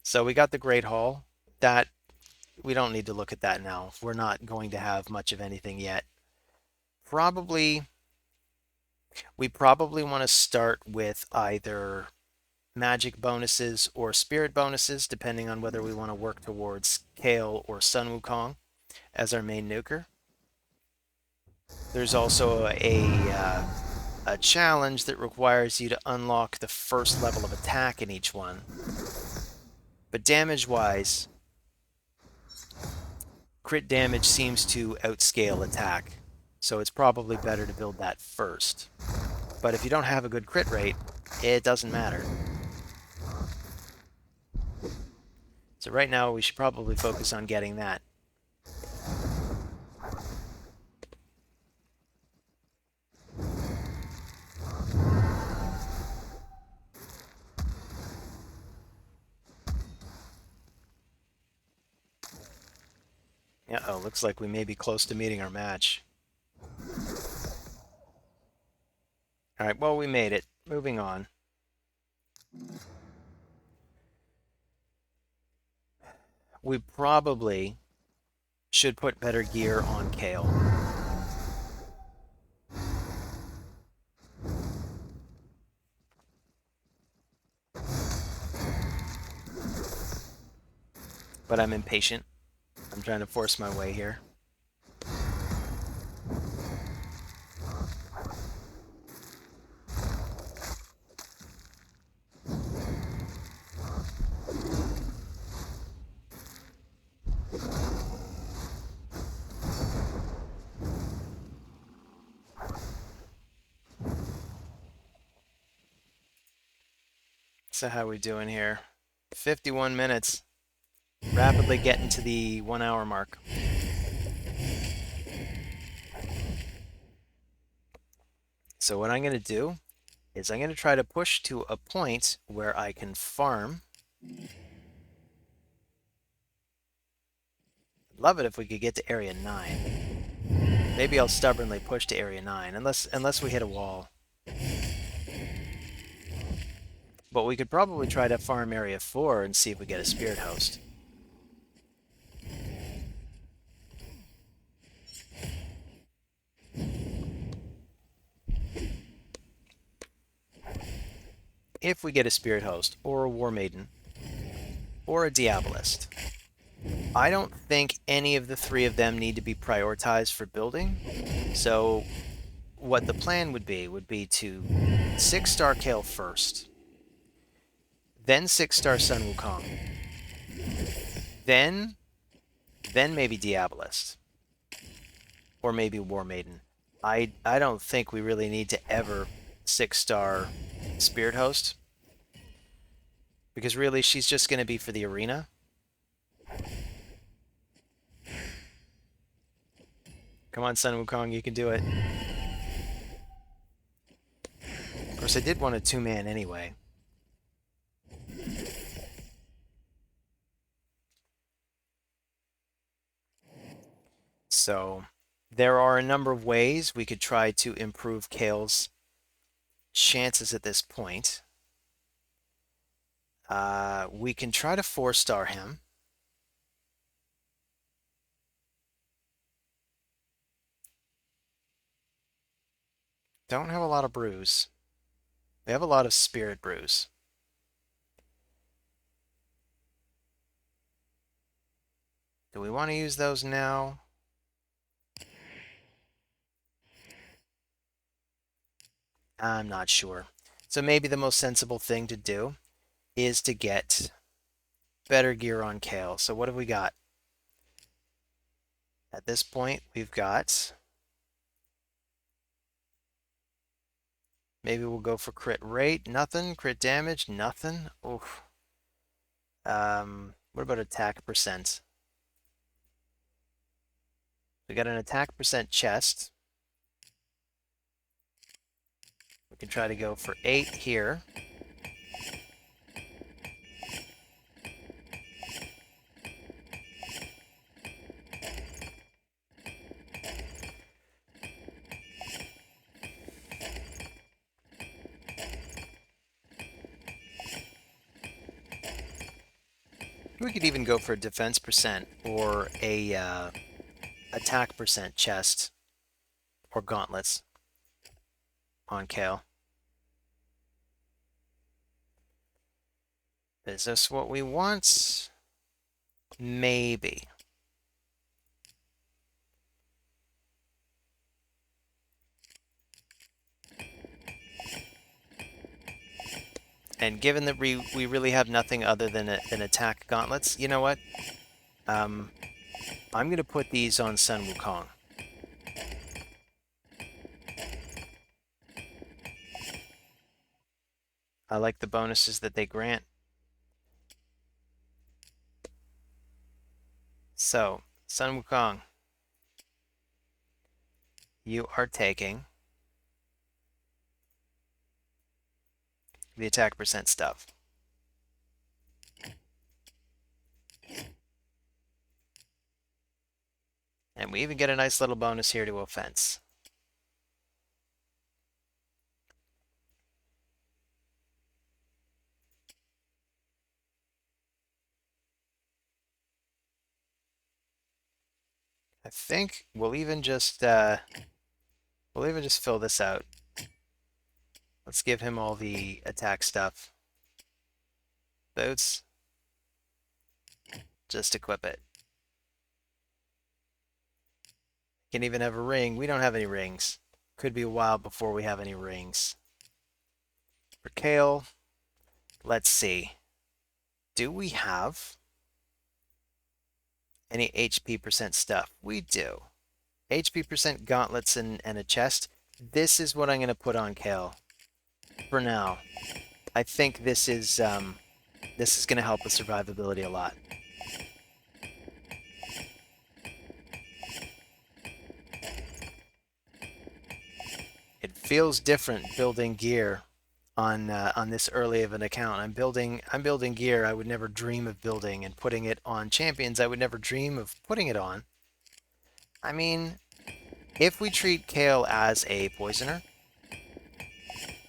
A: So we got the Great Hall. That we don't need to look at that now. We're not going to have much of anything yet. We probably want to start with either magic bonuses or spirit bonuses, depending on whether we want to work towards Kale or Sun Wukong as our main nuker. There's also a a challenge that requires you to unlock the first level of attack in each one. But damage-wise, crit damage seems to outscale attack, so it's probably better to build that first. But if you don't have a good crit rate, it doesn't matter. So right now we should probably focus on getting that. Uh-oh, looks like we may be close to meeting our match. Alright, well, we made it. Moving on. We probably should put better gear on Kale. But I'm impatient. I'm trying to force my way here. So how we doing here? 51 minutes. Rapidly getting to the 1 hour mark. So what I'm going to do is I'm going to try to push to a point where I can farm. I'd love it if we could get to area 9. Maybe I'll stubbornly push to area 9, unless we hit a wall. But we could probably try to farm area 4 and see if we get a spirit host. If we get a spirit host, or a war maiden, or a diabolist, I don't think any of the 3 of them need to be prioritized for building. So what the plan would be to 6-star Kale first, then 6-star Sun Wukong, then maybe Diabolist, or maybe War Maiden. I don't think we really need to ever 6-star Spirit Host, because really she's just going to be for the arena. Come on, Sun Wukong, you can do it. Of course, I did want a 2-man anyway. So there are a number of ways we could try to improve Kale's chances at this point. We can try to 4-star him. Don't have a lot of brews. We have a lot of spirit brews. Do we want to use those now? I'm not sure. So maybe the most sensible thing to do is to get better gear on Kale. So what have we got? At this point, we've got... Maybe we'll go for crit rate. Nothing. Crit damage. Nothing. Oof. What about attack percent? We got an attack percent chest. We can try to go for 8 here. We could even go for a defense percent or a attack percent chest or gauntlets on Kale. Is this what we want? Maybe. And given that we really have nothing other than attack gauntlets, you know what? I'm going to put these on Sun Wukong. I like the bonuses that they grant. So, Sun Wukong, you are taking the attack percent stuff. And we even get a nice little bonus here to offense. I think we'll even just fill this out. Let's give him all the attack stuff. Boots. Just equip it. Can even have a ring. We don't have any rings. Could be a while before we have any rings. For Kale, let's see. Do we have any HP percent stuff? We do. HP percent gauntlets and a chest. This is what I'm going to put on Kale for now. I think this is going to help with survivability a lot. It feels different building gear on this early of an account. I'm building gear I would never dream of building, and putting it on champions I would never dream of putting it on. I mean, if we treat Kale as a poisoner,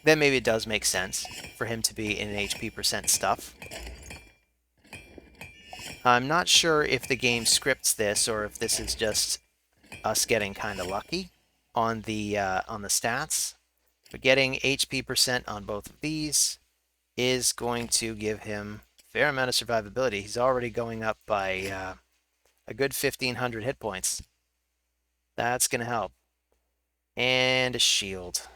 A: then maybe it does make sense for him to be in HP percent stuff. I'm not sure if the game scripts this or if this is just us getting kind of lucky on the stats. But getting HP percent on both of these is going to give him a fair amount of survivability. He's already going up by a good 1,500 hit points. That's going to help. And a shield.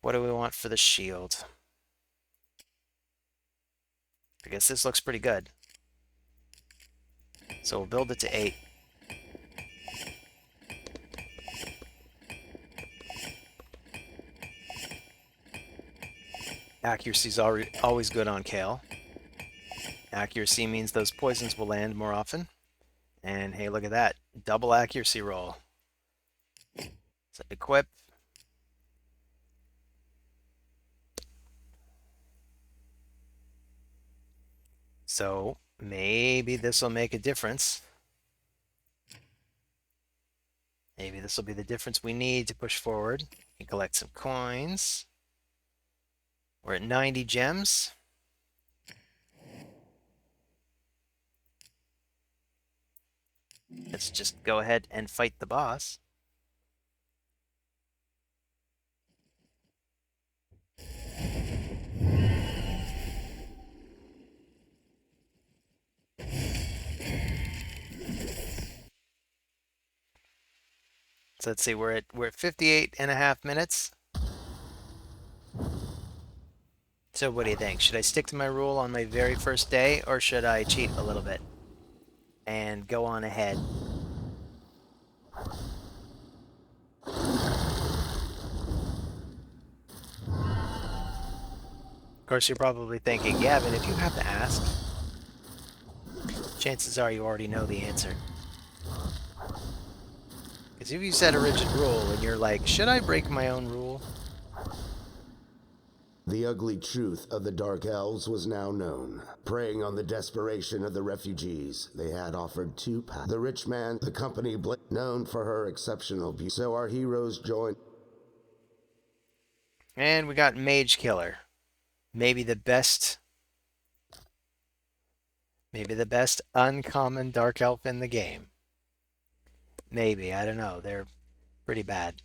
A: What do we want for the shield? I guess this looks pretty good. So we'll build it to 8. Accuracy's always good on Kale. Accuracy means those poisons will land more often. And hey, look at that. Double accuracy roll. So equip. So maybe this will make a difference. Maybe this will be the difference we need to push forward and collect some coins. We're at 90 gems. Let's just go ahead and fight the boss. So let's see, we're at 58.5 minutes. So what do you think? Should I stick to my rule on my very first day, or should I cheat a little bit and go on ahead? Of course, you're probably thinking, yeah, but if you have to ask, chances are you already know the answer. Because if you set a rigid rule and you're like, should I break my own rule?
G: The ugly truth of the Dark Elves was now known. Preying on the desperation of the refugees, they had offered 2 paths. The rich man, the company known for her exceptional beauty. So our heroes joined.
A: And we got Mage Killer. Maybe the best uncommon Dark Elf in the game. Maybe, I don't know. They're pretty bad.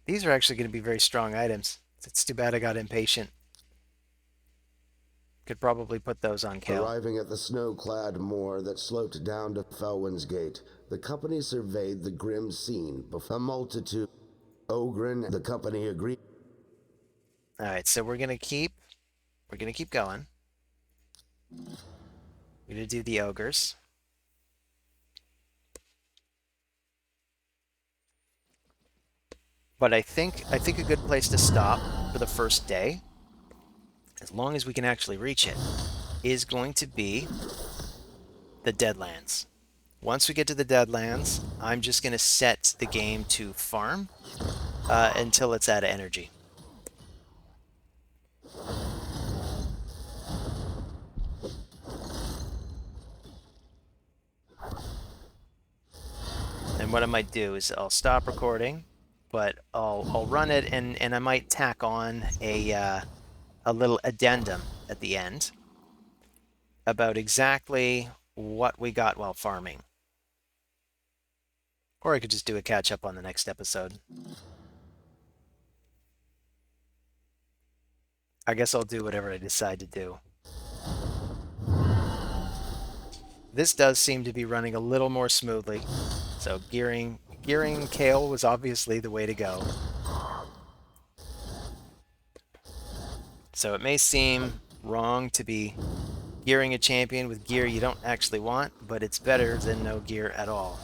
A: These are actually going to be very strong items. It's too bad I got impatient. Could probably put those on Kale.
G: Arriving at the snow-clad moor that sloped down to Felwyn's Gate, the company surveyed the grim scene before a multitude. Ogren, the company agreed.
A: All right, so we're gonna keep going. We're gonna do the ogres. But I think a good place to stop for the first day, as long as we can actually reach it, is going to be the Deadlands. Once we get to the Deadlands, I'm just going to set the game to farm until it's out of energy. And what I might do is I'll stop recording, but I'll run it, and I might tack on a little addendum at the end about exactly what we got while farming. Or I could just do a catch up on the next episode. I guess I'll do whatever I decide to do. This does seem to be running a little more smoothly. So gearing Kale was obviously the way to go. So it may seem wrong to be gearing a champion with gear you don't actually want, but it's better than no gear at all.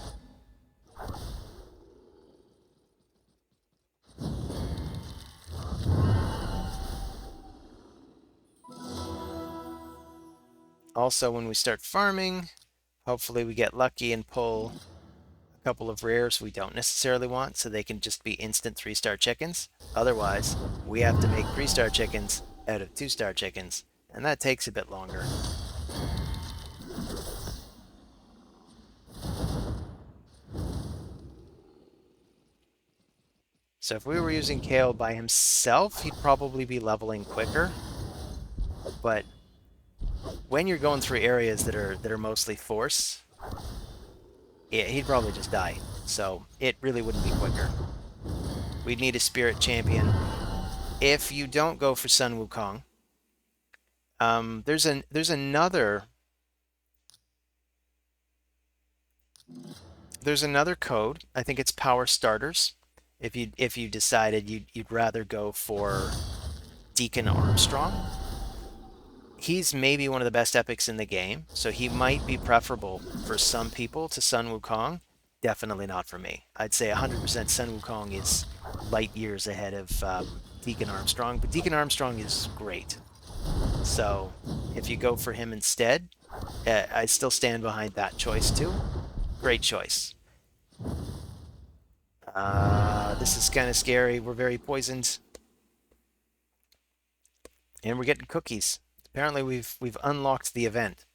A: Also, when we start farming, hopefully we get lucky and pull a couple of rares we don't necessarily want, so they can just be instant 3-star chickens. Otherwise, we have to make 3-star chickens out of 2-star chickens, and that takes a bit longer. So if we were using Kale by himself, he'd probably be leveling quicker. But when you're going through areas that are mostly force, yeah, he'd probably just die. So it really wouldn't be quicker. We'd need a spirit champion. If you don't go for Sun Wukong, there's another code. I think it's Power Starters. If you decided you'd rather go for Deacon Armstrong, he's maybe one of the best epics in the game, so he might be preferable for some people to Sun Wukong. Definitely not for me. I'd say 100% Sun Wukong is light years ahead of Deacon Armstrong, but Deacon Armstrong is great. So if you go for him instead, I still stand behind that choice too. Great choice. This is kind of scary. We're very poisoned. And we're getting cookies. Apparently we've unlocked the event.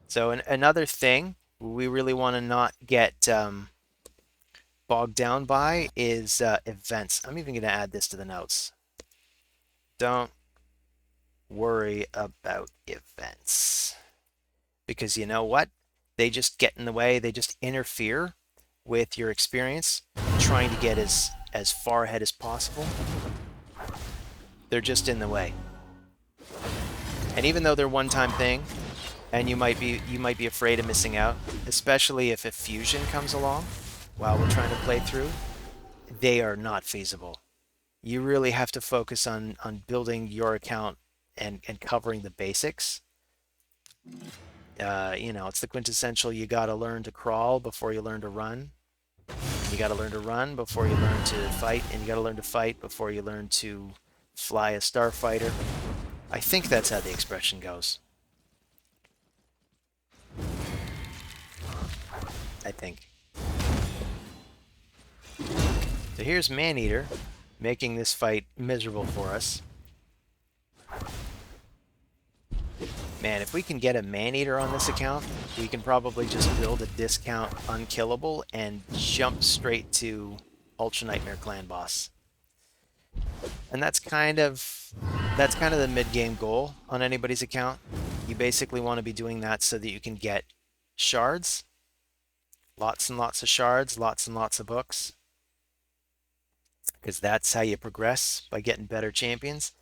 A: So another thing we really want to not get bogged down by is events. I'm even going to add this to the notes. Don't worry about events. Because you know what? They just get in the way. They just interfere with your experience, trying to get as far ahead as possible. They're just in the way. And even though they're one-time thing, and you might be afraid of missing out, especially if a fusion comes along while we're trying to play through, they are not feasible. You really have to focus on building your account and covering the basics. It's the quintessential, you gotta learn to crawl before you learn to run. You gotta learn to run before you learn to fight, and you gotta learn to fight before you learn to fly a starfighter. I think that's how the expression goes. I think. So here's Maneater making this fight miserable for us. Man, if we can get a Maneater on this account, we can probably just build a discount unkillable and jump straight to Ultra Nightmare Clan boss. And that's kind of the mid-game goal on anybody's account. You basically want to be doing that so that you can get shards. Lots and lots of shards, lots and lots of books. Because that's how you progress, by getting better champions.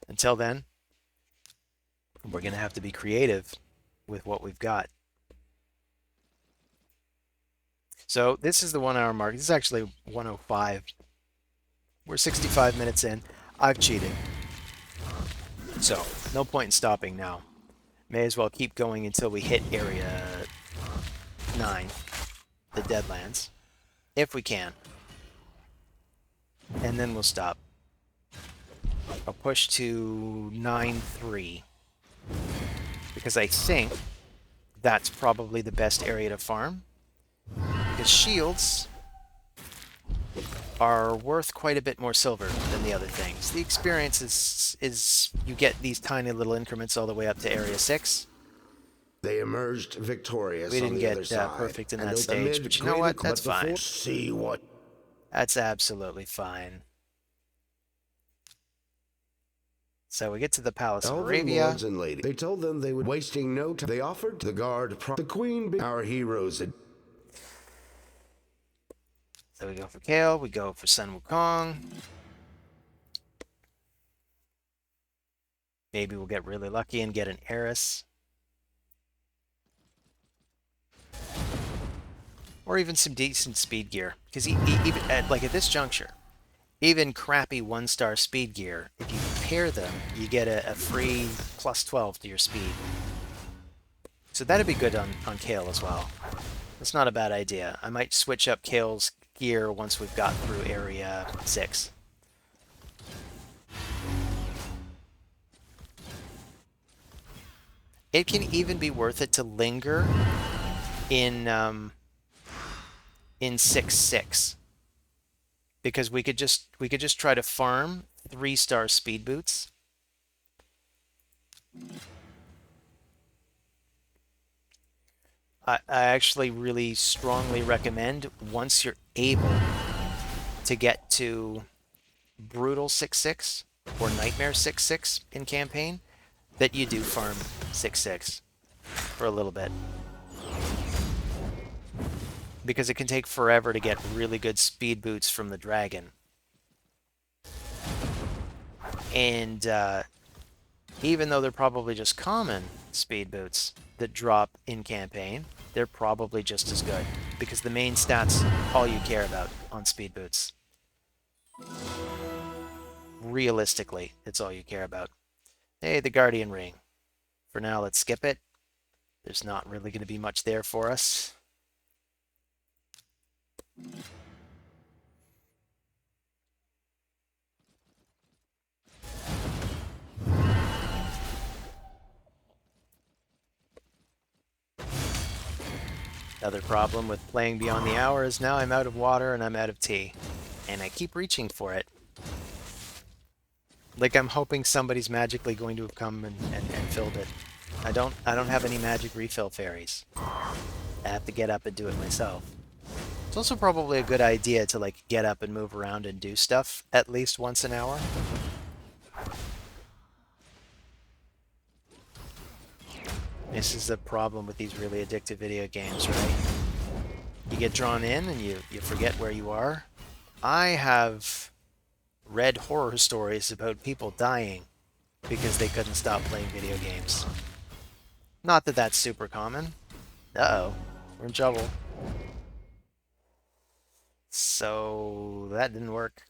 A: Until then, We're going to have to be creative with what we've got. So this is the 1 hour mark. This is actually 105. We're 65 minutes in. I've cheated. So no point in stopping now. May as well keep going until we hit area 9, the Deadlands, if we can. And then we'll stop. I'll push to 9-3 because I think that's probably the best area to farm. Because shields are worth quite a bit more silver than the other things. The experience is you get these tiny little increments all the way up to area 6.
G: They emerged victorious
A: We
G: on
A: didn't
G: the other
A: get
G: side.
A: perfect in
G: and
A: that stage,
G: amid
A: but you know
G: great
A: what? That's
G: but before-
A: fine.
G: See what?
A: That's absolutely fine. So we get to the Palace of
G: Elven
A: Arabia.
G: lords and ladies. They told them they would wasting no time. They offered the guard the queen. Our heroes had.
A: So we go for Kale, we go for Sun Wukong. Maybe we'll get really lucky and get an heiress. Or even some decent speed gear. Because even at this juncture, even crappy 1-star speed gear, if you pair them, you get a free plus 12 to your speed. So that'd be good on Kale as well. That's not a bad idea. I might switch up Kale's gear once we've got through area 6. It can even be worth it to linger in 6-6 because we could just try to farm 3-star speed boots. I actually really strongly recommend once you're able to get to Brutal 6-6 or Nightmare 6-6 in campaign that you do farm 6-6 for a little bit. Because it can take forever to get really good speed boots from the dragon. And even though they're probably just common speed boots that drop in campaign, they're probably just as good. Because the main stats, all you care about on speed boots. Realistically, it's all you care about. Hey, the Guardian Ring. For now, let's skip it. There's not really going to be much there for us. Another problem with playing Beyond the Hour is now I'm out of water and I'm out of tea. And I keep reaching for it. Like I'm hoping somebody's magically going to have come and filled it. I don't have any magic refill fairies. I have to get up and do it myself. It's also probably a good idea to like get up and move around and do stuff at least once an hour. This is the problem with these really addictive video games, right? You get drawn in and you forget where you are. I have read horror stories about people dying because they couldn't stop playing video games. Not that that's super common. Uh-oh, we're in trouble. So that didn't work.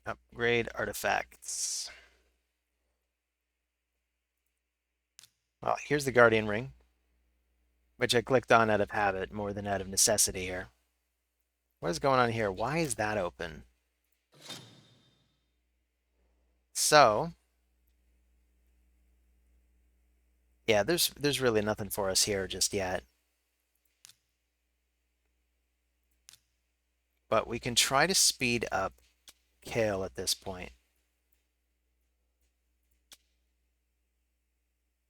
A: Upgrade artifacts. Well, here's the Guardian Ring, which I clicked on out of habit more than out of necessity here. What is going on here? Why is that open? So, yeah, there's really nothing for us here just yet. But we can try to speed up Kale at this point.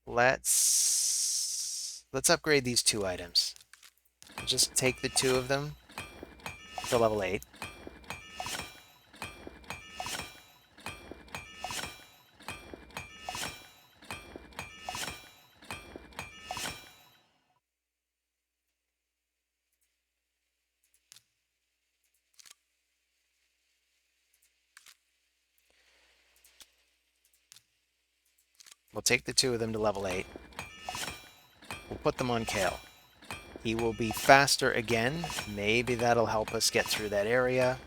A: Let's upgrade these 2 items. Just take the 2 of them to level 8. We'll take the 2 of them to level 8. We'll put them on Kale. He will be faster again. Maybe that'll help us get through that area.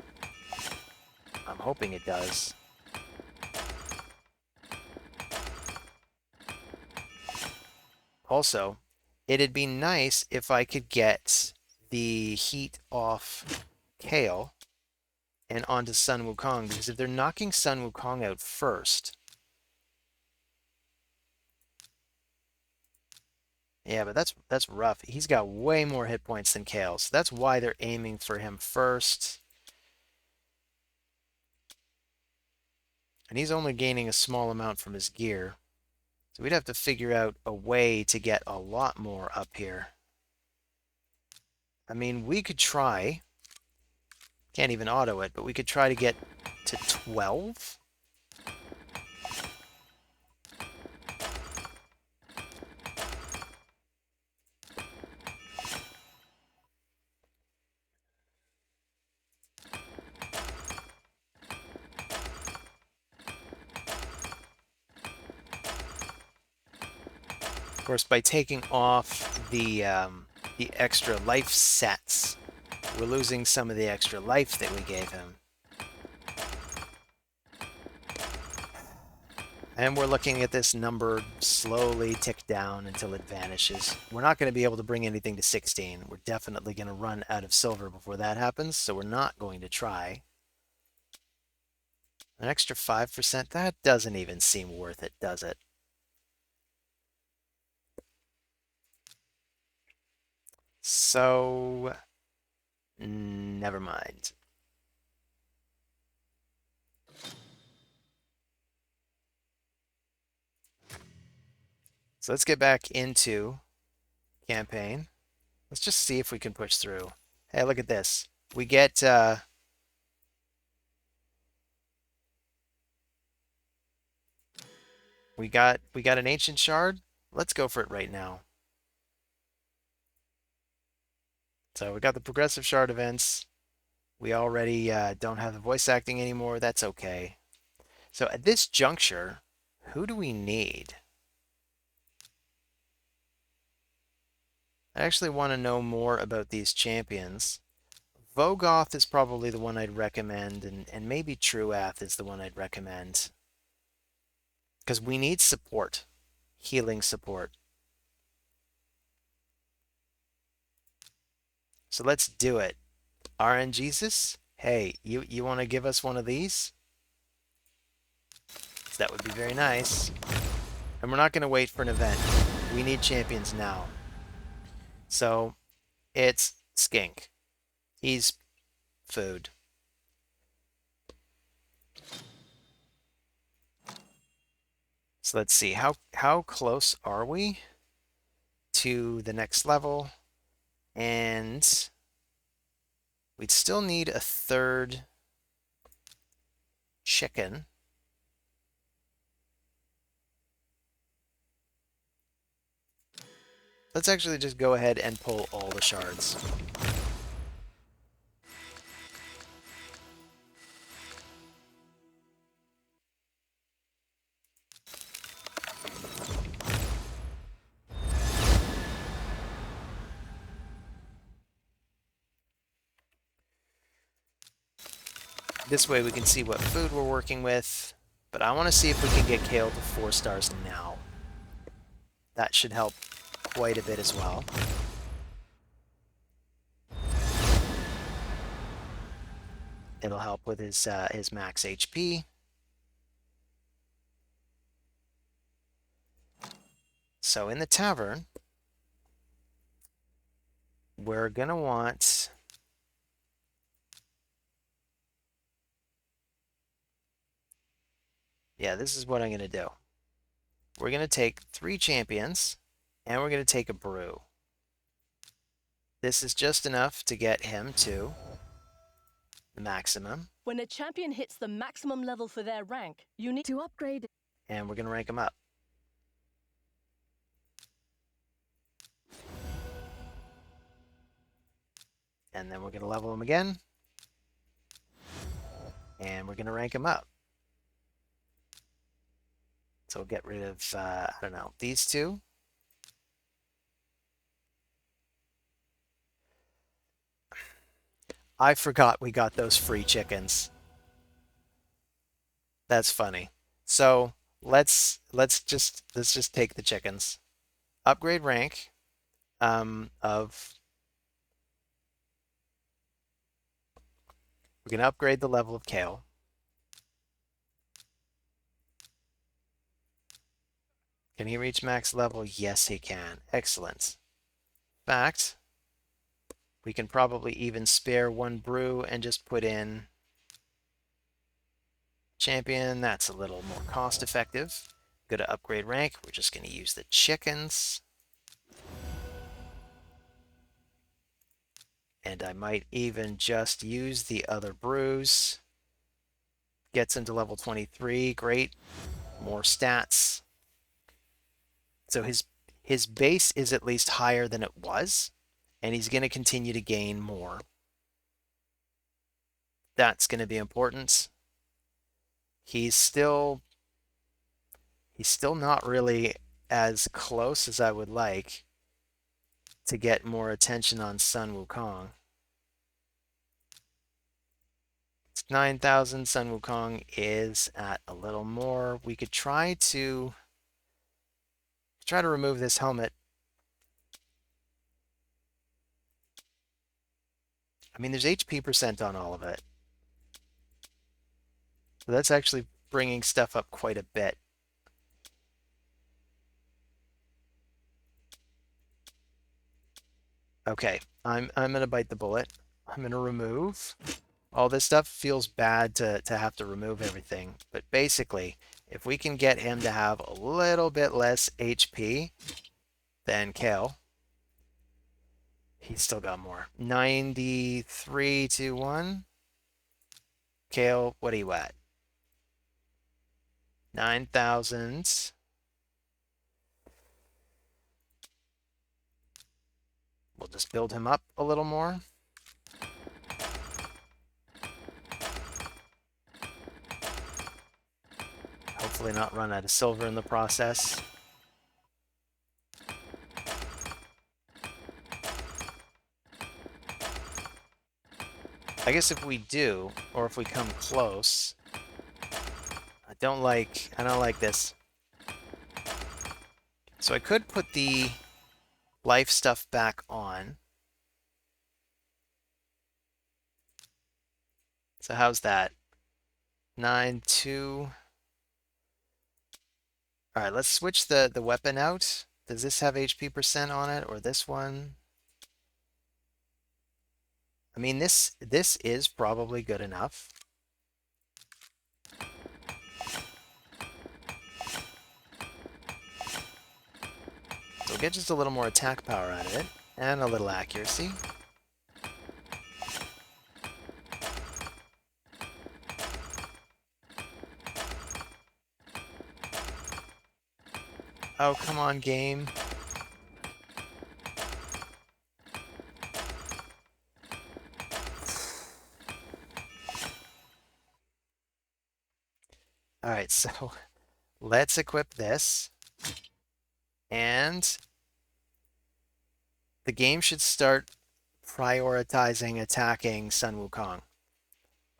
A: I'm hoping it does. Also, it'd be nice if I could get the heat off Kale and onto Sun Wukong, because if they're knocking Sun Wukong out first... Yeah, but that's rough. He's got way more hit points than Kale, so that's why they're aiming for him first. And he's only gaining a small amount from his gear. So we'd have to figure out a way to get a lot more up here. I mean, we could try. Can't even auto it, but we could try to get to 12. Of course, by taking off the extra life sets, we're losing some of the extra life that we gave him. And we're looking at this number slowly tick down until it vanishes. We're not going to be able to bring anything to 16. We're definitely going to run out of silver before that happens, so we're not going to try. An extra 5%? That doesn't even seem worth it, does it? So, never mind. So let's get back into campaign. Let's just see if we can push through. Hey, look at this. We get we got an ancient shard. Let's go for it right now. So we got the progressive shard events. We already don't have the voice acting anymore. That's okay. So at this juncture, who do we need? I actually want to know more about these champions. Vogoth is probably the one I'd recommend, and maybe Truath is the one I'd recommend. Because we need support. Healing support. So let's do it. RNGesus, hey, you want to give us one of these? That would be very nice. And we're not going to wait for an event. We need champions now. So, it's Skink. He's food. So let's see, how close are we to the next level? And we'd still need a third chicken. Let's actually just go ahead and pull all the shards. This way we can see what food we're working with, but I want to see if we can get Kale to 4 stars now. That should help quite a bit as well. It'll help with his max HP. So in the tavern, we're gonna want this is what I'm gonna do. We're gonna take 3 champions, and we're gonna take a brew. This is just enough to get him to the maximum.
D: When a champion hits the maximum level for their rank, you need to upgrade.
A: And we're gonna rank him up. And then we're gonna level him again. And we're gonna rank him up. So we'll get rid of, I don't know, these two. I forgot we got those free chickens. That's funny. So let's just take the chickens. Upgrade rank of we can upgrade the level of Kale. Can he reach max level? Yes, he can. Excellent. In fact, we can probably even spare one brew and just put in champion. That's a little more cost effective. Go to upgrade rank. We're just going to use the chickens. And I might even just use the other brews. Gets him to level 23. Great. More stats. So his base is at least higher than it was, and he's going to continue to gain more. That's going to be important. He's still not really as close as I would like to get more attention on Sun Wukong. It's 9,000. Sun Wukong is at a little more. We could try to remove this helmet. I mean, there's HP percent on all of it. So that's actually bringing stuff up quite a bit. Okay, I'm gonna bite the bullet. I'm gonna remove all this stuff. Feels bad to have to remove everything, but basically, if we can get him to have a little bit less HP than Kale, he's still got more. 93 to 1. Kale, what are you at? 9,000. We'll just build him up a little more. Hopefully not run out of silver in the process. I guess if we do, or if we come close, I don't like this. So I could put the life stuff back on. So how's that? 9-2. All right, let's switch the weapon out. Does this have HP percent on it, or this one? I mean, this is probably good enough. So we'll get just a little more attack power out of it, and a little accuracy. Oh, come on, game. All right, so let's equip this. And the game should start prioritizing attacking Sun Wukong.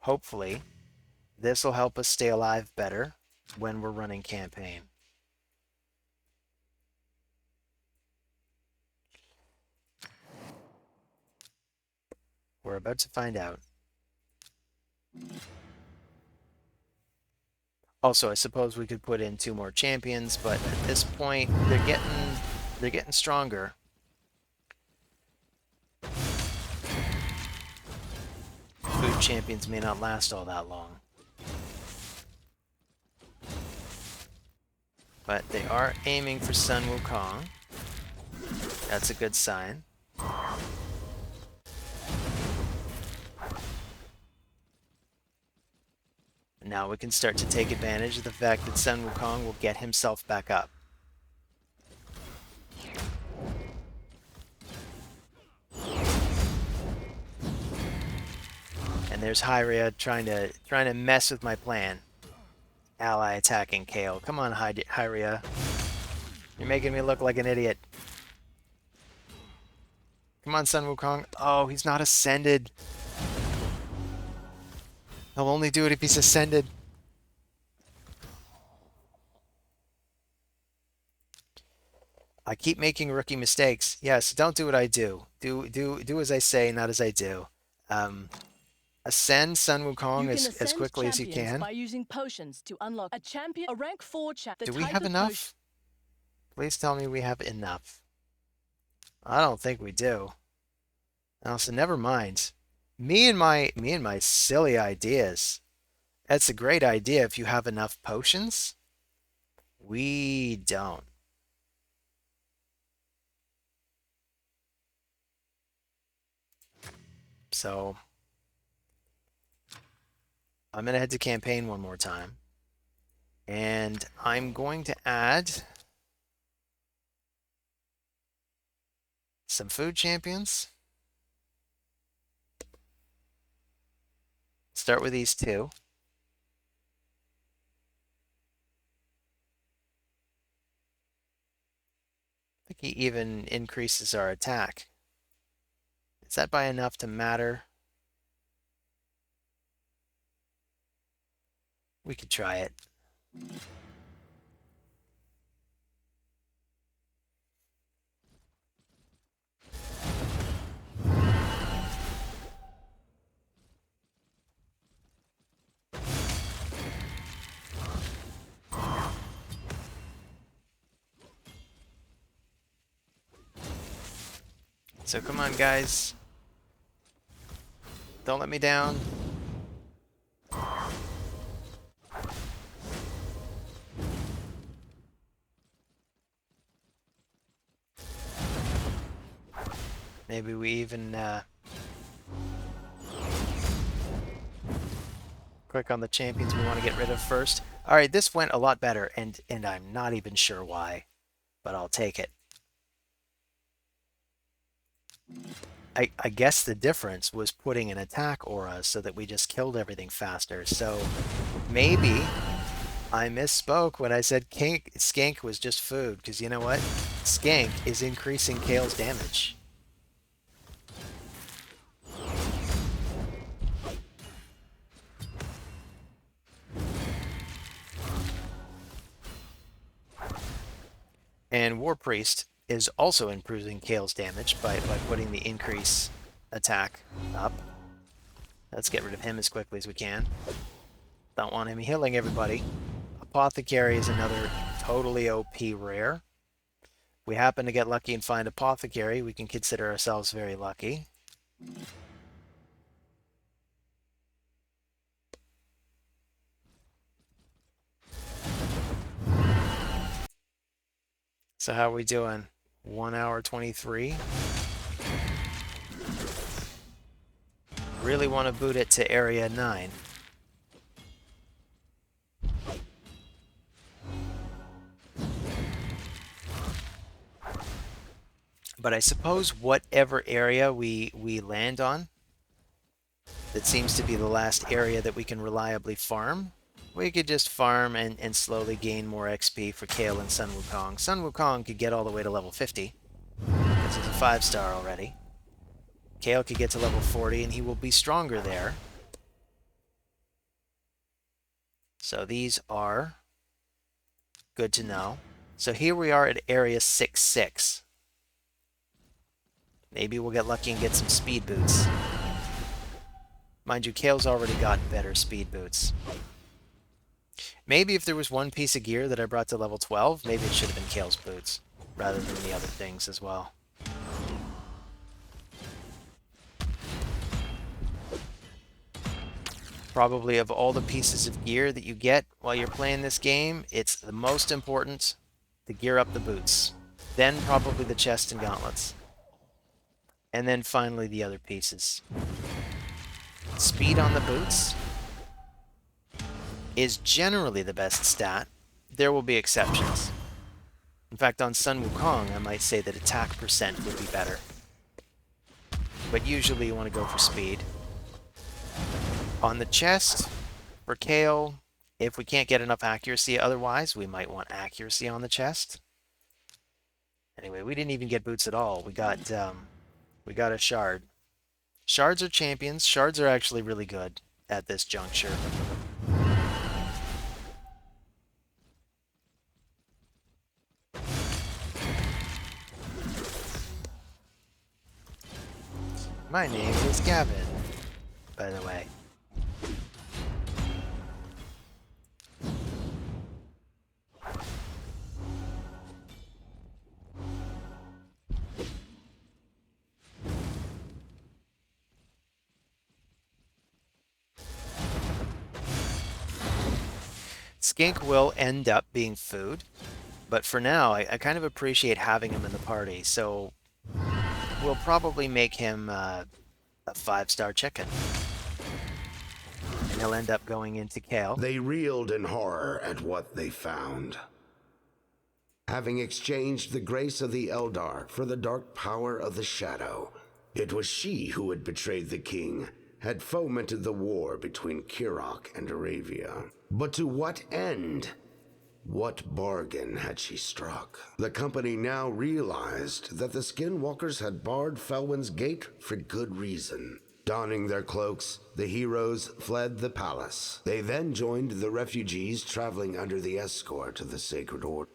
A: Hopefully, this will help us stay alive better when we're running campaign. We're about to find out. Also, I suppose we could put in 2 more champions, but at this point, they're getting stronger. Food champions may not last all that long. But they are aiming for Sun Wukong. That's a good sign. Now we can start to take advantage of the fact that Sun Wukong will get himself back up. And there's Hyria trying to mess with my plan. ally attacking Kale. Come on, Hyria. You're making me look like an idiot. Come on, Sun Wukong. Oh, he's not ascended. He'll only do it if he's ascended. I keep making rookie mistakes. Yes, don't do what I do. Do as I say, not as I do. Ascend Sun Wukong
D: You can
A: as
D: ascend
A: quickly as you
D: champions
A: can.
D: by using potions to unlock a champion, a rank 4 champion.
A: Do we have enough? Please tell me we have enough. I don't think we do. Oh, so never mind. Me and my silly ideas. That's a great idea if you have enough potions. We don't. So I'm gonna head to campaign one more time. And I'm going to add some food champions. Start with these two. I think he even increases our attack. Is that by enough to matter? We could try it. So come on, guys. Don't let me down. Maybe we even click on the champions we want to get rid of first. All right, this went a lot better, and I'm not even sure why, but I'll take it. I guess the difference was putting an attack aura so that we just killed everything faster. So maybe I misspoke when I said Skank was just food, because you know what? Skank is increasing Kale's damage. And War Priest is also improving Kale's damage by putting the increase attack up. Let's get rid of him as quickly as we can. Don't want him healing everybody. Apothecary is another totally OP rare. If we happen to get lucky and find Apothecary, we can consider ourselves very lucky. So how are we doing? 1 hour 23. Really want to boot it to area 9. But I suppose whatever area we land on, that seems to be the last area that we can reliably farm, we could just farm and slowly gain more XP for Kale and Sun Wukong. Sun Wukong could get all the way to level 50, because he's a 5-star already. Kale could get to level 40, and he will be stronger there. So these are good to know. So here we are at area 6-6. Maybe we'll get lucky and get some speed boots. Mind you, Kale's already got better speed boots. Maybe if there was one piece of gear that I brought to level 12, maybe it should have been Kale's boots, rather than the other things as well. Probably of all the pieces of gear that you get while you're playing this game, it's the most important to gear up the boots. Then probably the chest and gauntlets. And then finally the other pieces. Speed on the boots is generally the best stat. There will be exceptions. In fact, on Sun Wukong, I might say that attack percent would be better. But usually you want to go for speed. On the chest, for Kale, If we can't get enough accuracy otherwise, we might want accuracy on the chest. Anyway, we didn't even get boots at all. We got a shard. Shards are champions. Shards are actually really good at this juncture. My name is Gavin, by the way. Skink will end up being food, but for now, I kind of appreciate having him in the party, so we'll probably make him a 5-star chicken. And he'll end up going into kale.
G: They reeled in horror at what they found. Having exchanged the grace of the Eldar for the dark power of the Shadow, it was she who had betrayed the king, had fomented the war between Kirok and Aravia. But to what end? What bargain had she struck? The company now realized that the Skinwalkers had barred Felwyn's gate for good reason. Donning their cloaks, the heroes fled the palace. They then joined the refugees traveling under the escort of the Sacred Order.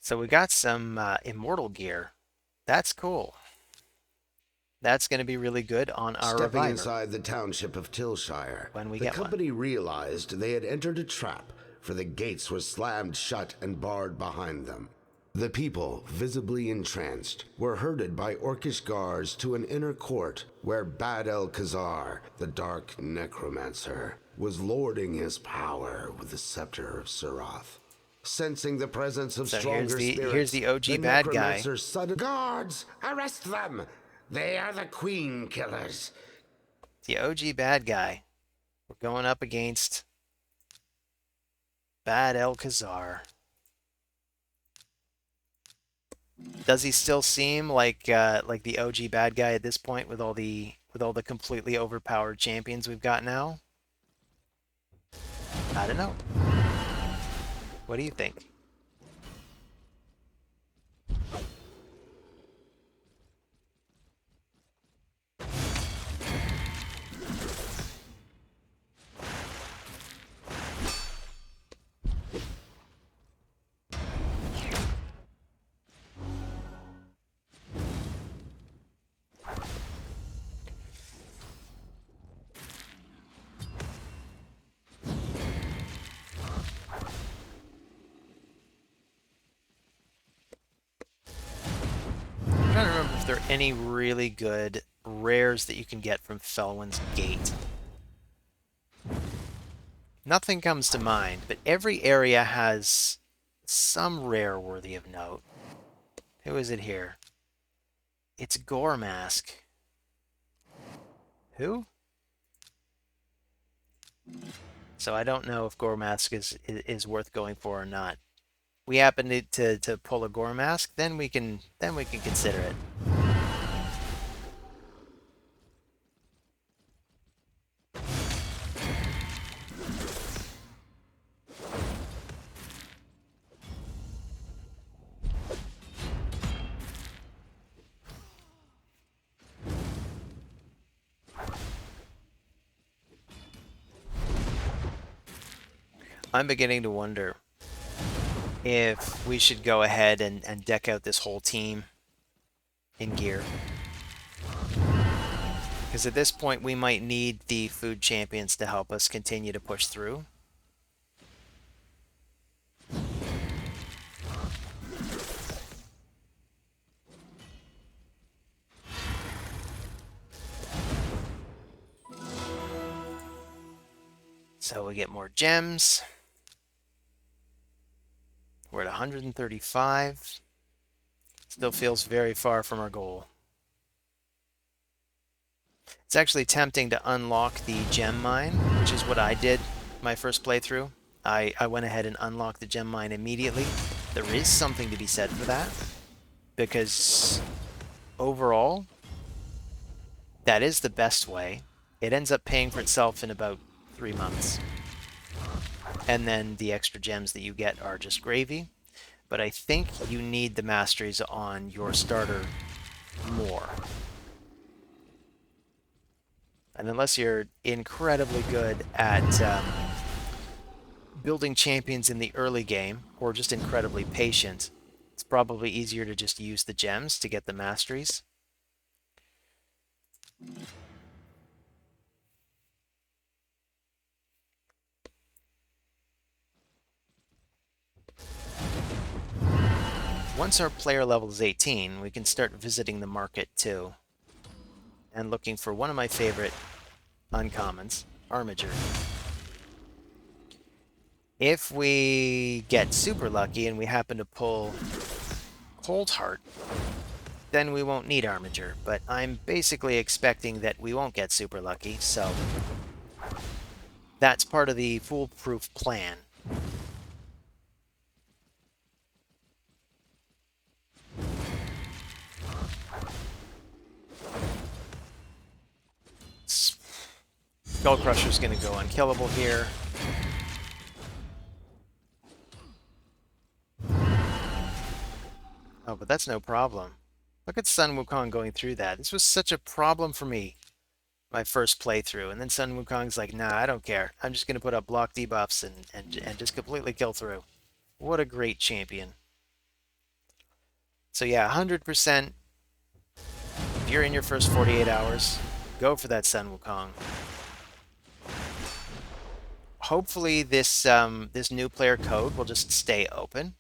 A: So we got some immortal gear. That's cool. That's going to be really good on our
G: Stepping
A: reviver.
G: inside the township of Tilshire,
A: When we
G: the
A: get
G: company realized they had entered a trap, for the gates were slammed shut and barred behind them. The people, visibly entranced, were herded by orcish guards to an inner court where Bad El-Khazar, the dark necromancer, was lording his power with the scepter of Surath. Sensing the presence of stronger spirits,
A: here's the OG bad guy.
G: necromancer's sudden guards, arrest them! They are the queen killers.
A: The OG bad guy. We're going up against Bad El-Khazar. Does he still seem like the OG bad guy at this point with all the completely overpowered champions we've got now? I don't know. What do you think? I'm trying to remember if there are any really good rares that you can get from Felwyn's Gate. Nothing comes to mind, but every area has some rare worthy of note. Who is it here? It's Gore Mask. Who? So I don't know if Gore Mask is worth going for or not. We happen to pull a Gore Mask, then we can consider it. I'm beginning to wonder if we should go ahead and deck out this whole team in gear. Because at this point, we might need the food champions to help us continue to push through. So we get more gems. We're at 135. Still feels very far from our goal. It's actually tempting to unlock the gem mine, which is what I did my first playthrough. I went ahead and unlocked the gem mine immediately. There is something to be said for that, because overall, that is the best way It ends up paying for itself in about 3 months. And then the extra gems that you get are just gravy. But I think you need the masteries on your starter more. And unless you're incredibly good at building champions in the early game, or just incredibly patient, it's probably easier to just use the gems to get the masteries. Once our player level is 18, we can start visiting the market too, and looking for one of my favorite uncommons, Armiger. If we get super lucky and we happen to pull Cold Heart, then we won't need Armiger, but I'm basically expecting that we won't get super lucky, so that's part of the foolproof plan. Skull Crusher's going to go unkillable here. Oh, but that's no problem. Look at Sun Wukong going through that. This was such a problem for me my first playthrough, and then Sun Wukong's like, nah, I don't care. I'm just going to put up block debuffs and just completely kill through. What a great champion. So yeah, 100%. If you're in your first 48 hours, go for that Sun Wukong. Hopefully this this new player code will just stay open.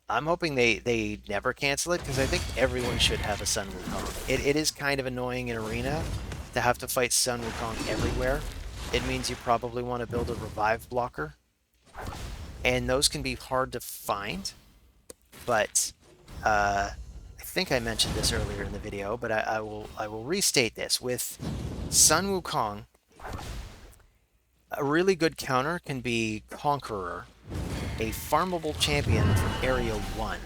A: I'm hoping they never cancel it, because I think everyone should have a Sun Wukong. It is kind of annoying in Arena to have to fight Sun Wukong everywhere. It means you probably want to build a revive blocker, and those can be hard to find. But I think I mentioned this earlier in the video, but I will restate this. With Sun Wukong, a really good counter can be Conqueror, a farmable champion from Area 1.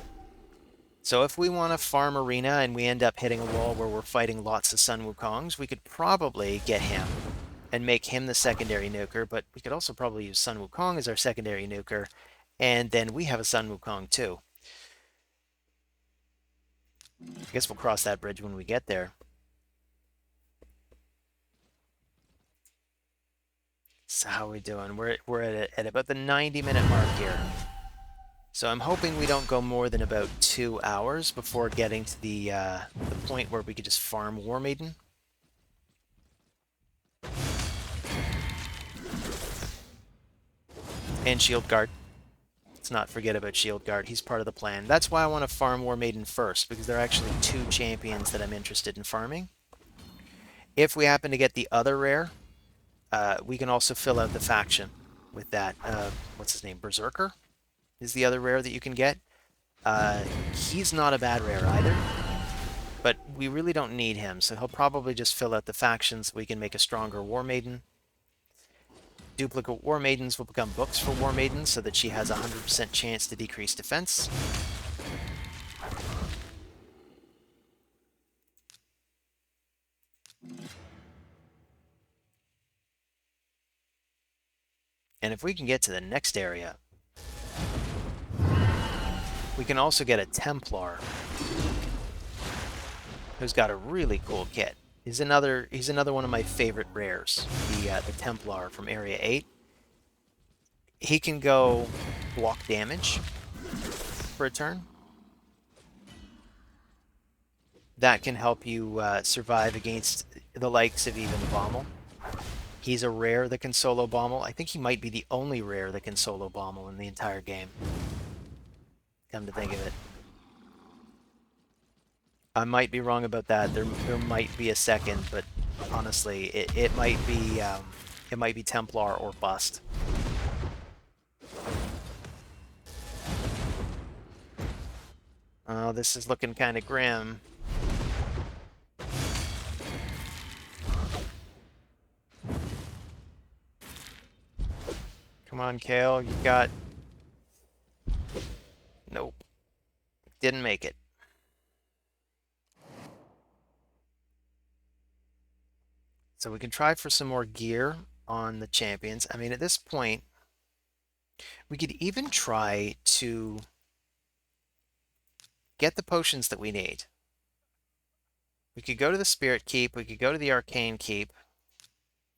A: So if we want to farm Arena and we end up hitting a wall where we're fighting lots of Sun Wukongs, we could probably get him and make him the secondary nuker, but we could also probably use Sun Wukong as our secondary nuker, and then we have a Sun Wukong too. I guess we'll cross that bridge when we get there. So how are we doing? We're at about the 90-minute mark here. So I'm hoping we don't go more than about 2 hours before getting to the point where we could just farm War Maiden. And Shield Guard. Let's not forget about Shield Guard. He's part of the plan. That's why I want to farm War Maiden first, because there are actually 2 champions that I'm interested in farming. If we happen to get the other rare, we can also fill out the faction with that. What's his name? Berserker is the other rare that you can get. He's not a bad rare either, but we really don't need him, so he'll probably just fill out the factions. We can make a stronger War Maiden. Duplicate War Maidens will become books for War Maidens, so that she has a 100% chance to decrease defense. And if we can get to the next area, we can also get a Templar who's got a really cool kit. He's another one of my favorite rares, the Templar from Area 8. He can go block damage for a turn. That can help you survive against the likes of even Bommel. He's a rare that can solo Bommel. I think he might be the only rare that can solo Bommel in the entire game, come to think of it. I might be wrong about that. There might be a second, but honestly, it might be Templar or bust. Oh, this is looking kind of grim. Come on, Kale, you got... Nope. Didn't make it. So we can try for some more gear on the champions. I mean, at this point, we could even try to get the potions that we need. We could go to the Spirit Keep. We could go to the Arcane Keep.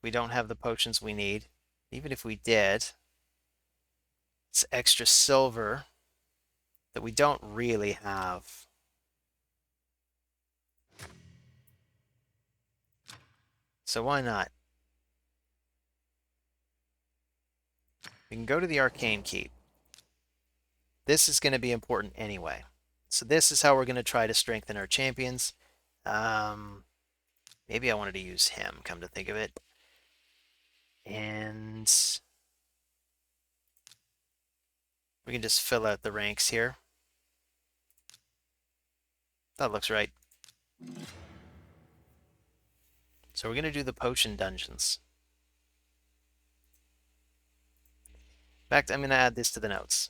A: We don't have the potions we need. Even if we did, it's extra silver that we don't really have. So why not? We can go to the Arcane Keep. This is going to be important anyway. So this is how we're going to try to strengthen our champions. Maybe I wanted to use him, come to think of it. And we can just fill out the ranks here. That looks right. So we're going to do the potion dungeons. In fact, I'm going to add this to the notes.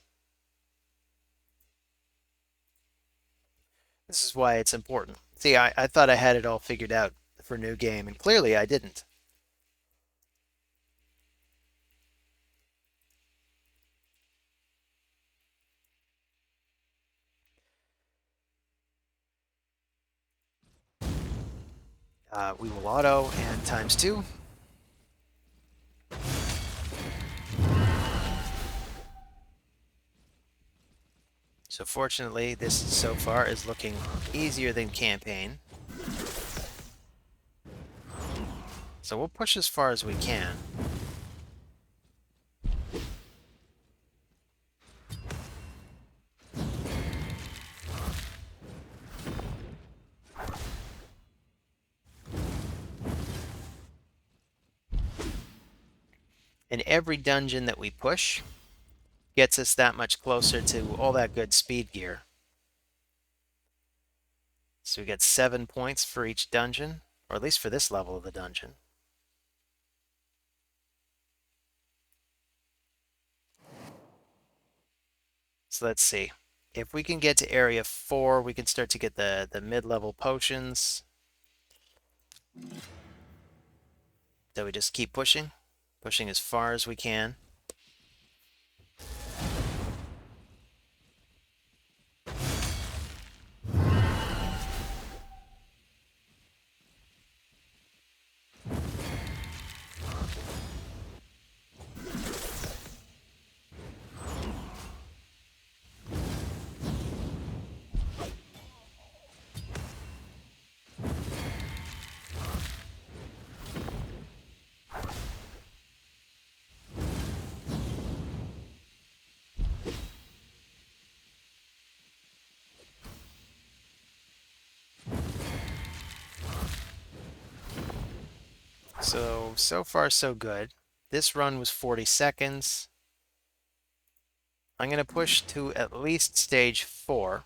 A: This is why it's important. See, I thought I had it all figured out for new game, and clearly I didn't. We will auto and ×2. So fortunately, this so far is looking easier than campaign. So we'll push as far as we can. And every dungeon that we push gets us that much closer to all that good speed gear. So we get 7 points for each dungeon, or at least for this level of the dungeon. So let's see. If we can get to area 4, we can start to get the mid-level potions. So we just keep pushing as far as we can. So far so good. This run was 40 seconds. I'm going to push to at least stage 4.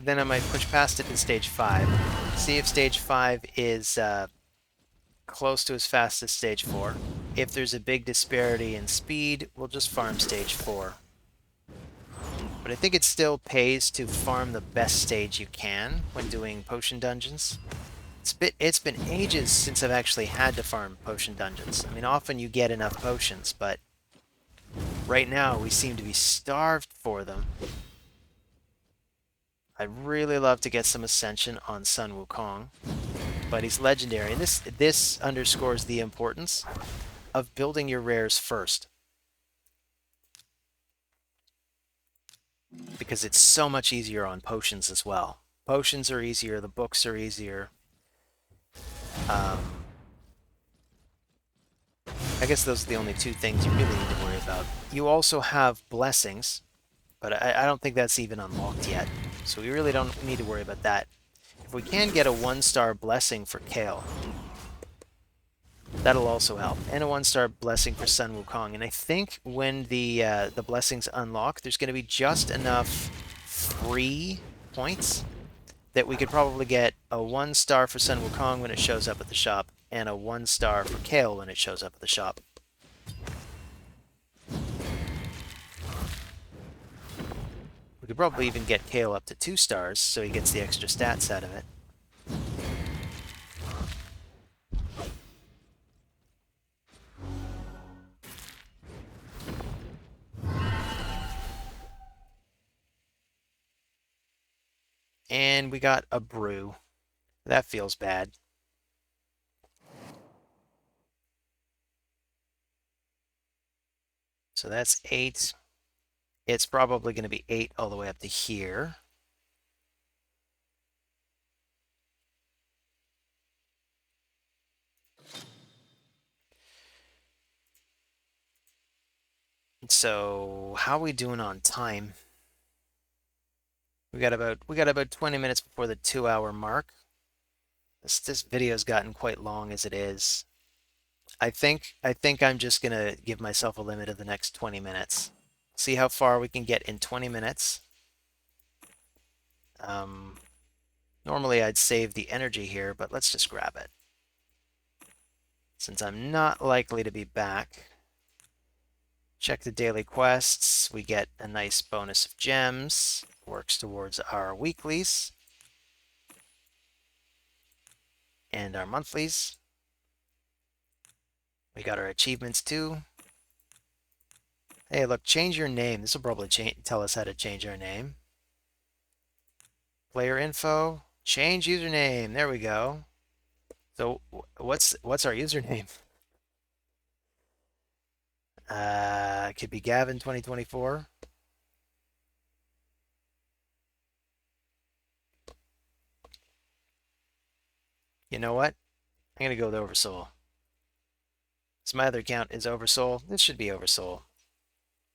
A: Then I might push past it to stage 5. See if stage 5 is close to as fast as stage 4. If there's a big disparity in speed, we'll just farm stage 4. But I think it still pays to farm the best stage you can when doing potion dungeons. It's been ages since I've actually had to farm potion dungeons. I mean, often you get enough potions, but right now we seem to be starved for them. I'd really love to get some Ascension on Sun Wukong, but he's legendary, and this underscores the importance of building your rares first. Because it's so much easier on potions as well. Potions are easier, the books are easier. I guess those are the only two things you really need to worry about. You also have blessings, but I don't think that's even unlocked yet. So we really don't need to worry about that. If we can get a 1-star blessing for Kale, that'll also help. And a 1-star blessing for Sun Wukong. And I think when the blessings unlock, there's going to be just enough free points that we could probably get a 1-star for Sun Wukong when it shows up at the shop, and a 1-star for Kale when it shows up at the shop. We could probably even get Kale up to 2 stars, so he gets the extra stats out of it. And we got a brew. That feels bad. So that's 8. It's probably going to be 8 all the way up to here. So how are we doing on time? We got about 20 minutes before the 2-hour mark. This video's gotten quite long as it is. I think I'm just gonna give myself a limit of the next 20 minutes. See how far we can get in 20 minutes. Normally I'd save the energy here, but let's just grab it. Since I'm not likely to be back. Check the daily quests. We get a nice bonus of gems. Works towards our weeklies. And our monthlies. We got our achievements too. Hey, look, change your name. This will probably tell us how to change our name. Player info, change username. There we go. So what's our username? It could be Gavin 2024. You know what? I'm gonna go with Oversoul. So my other account is Oversoul. This should be Oversoul.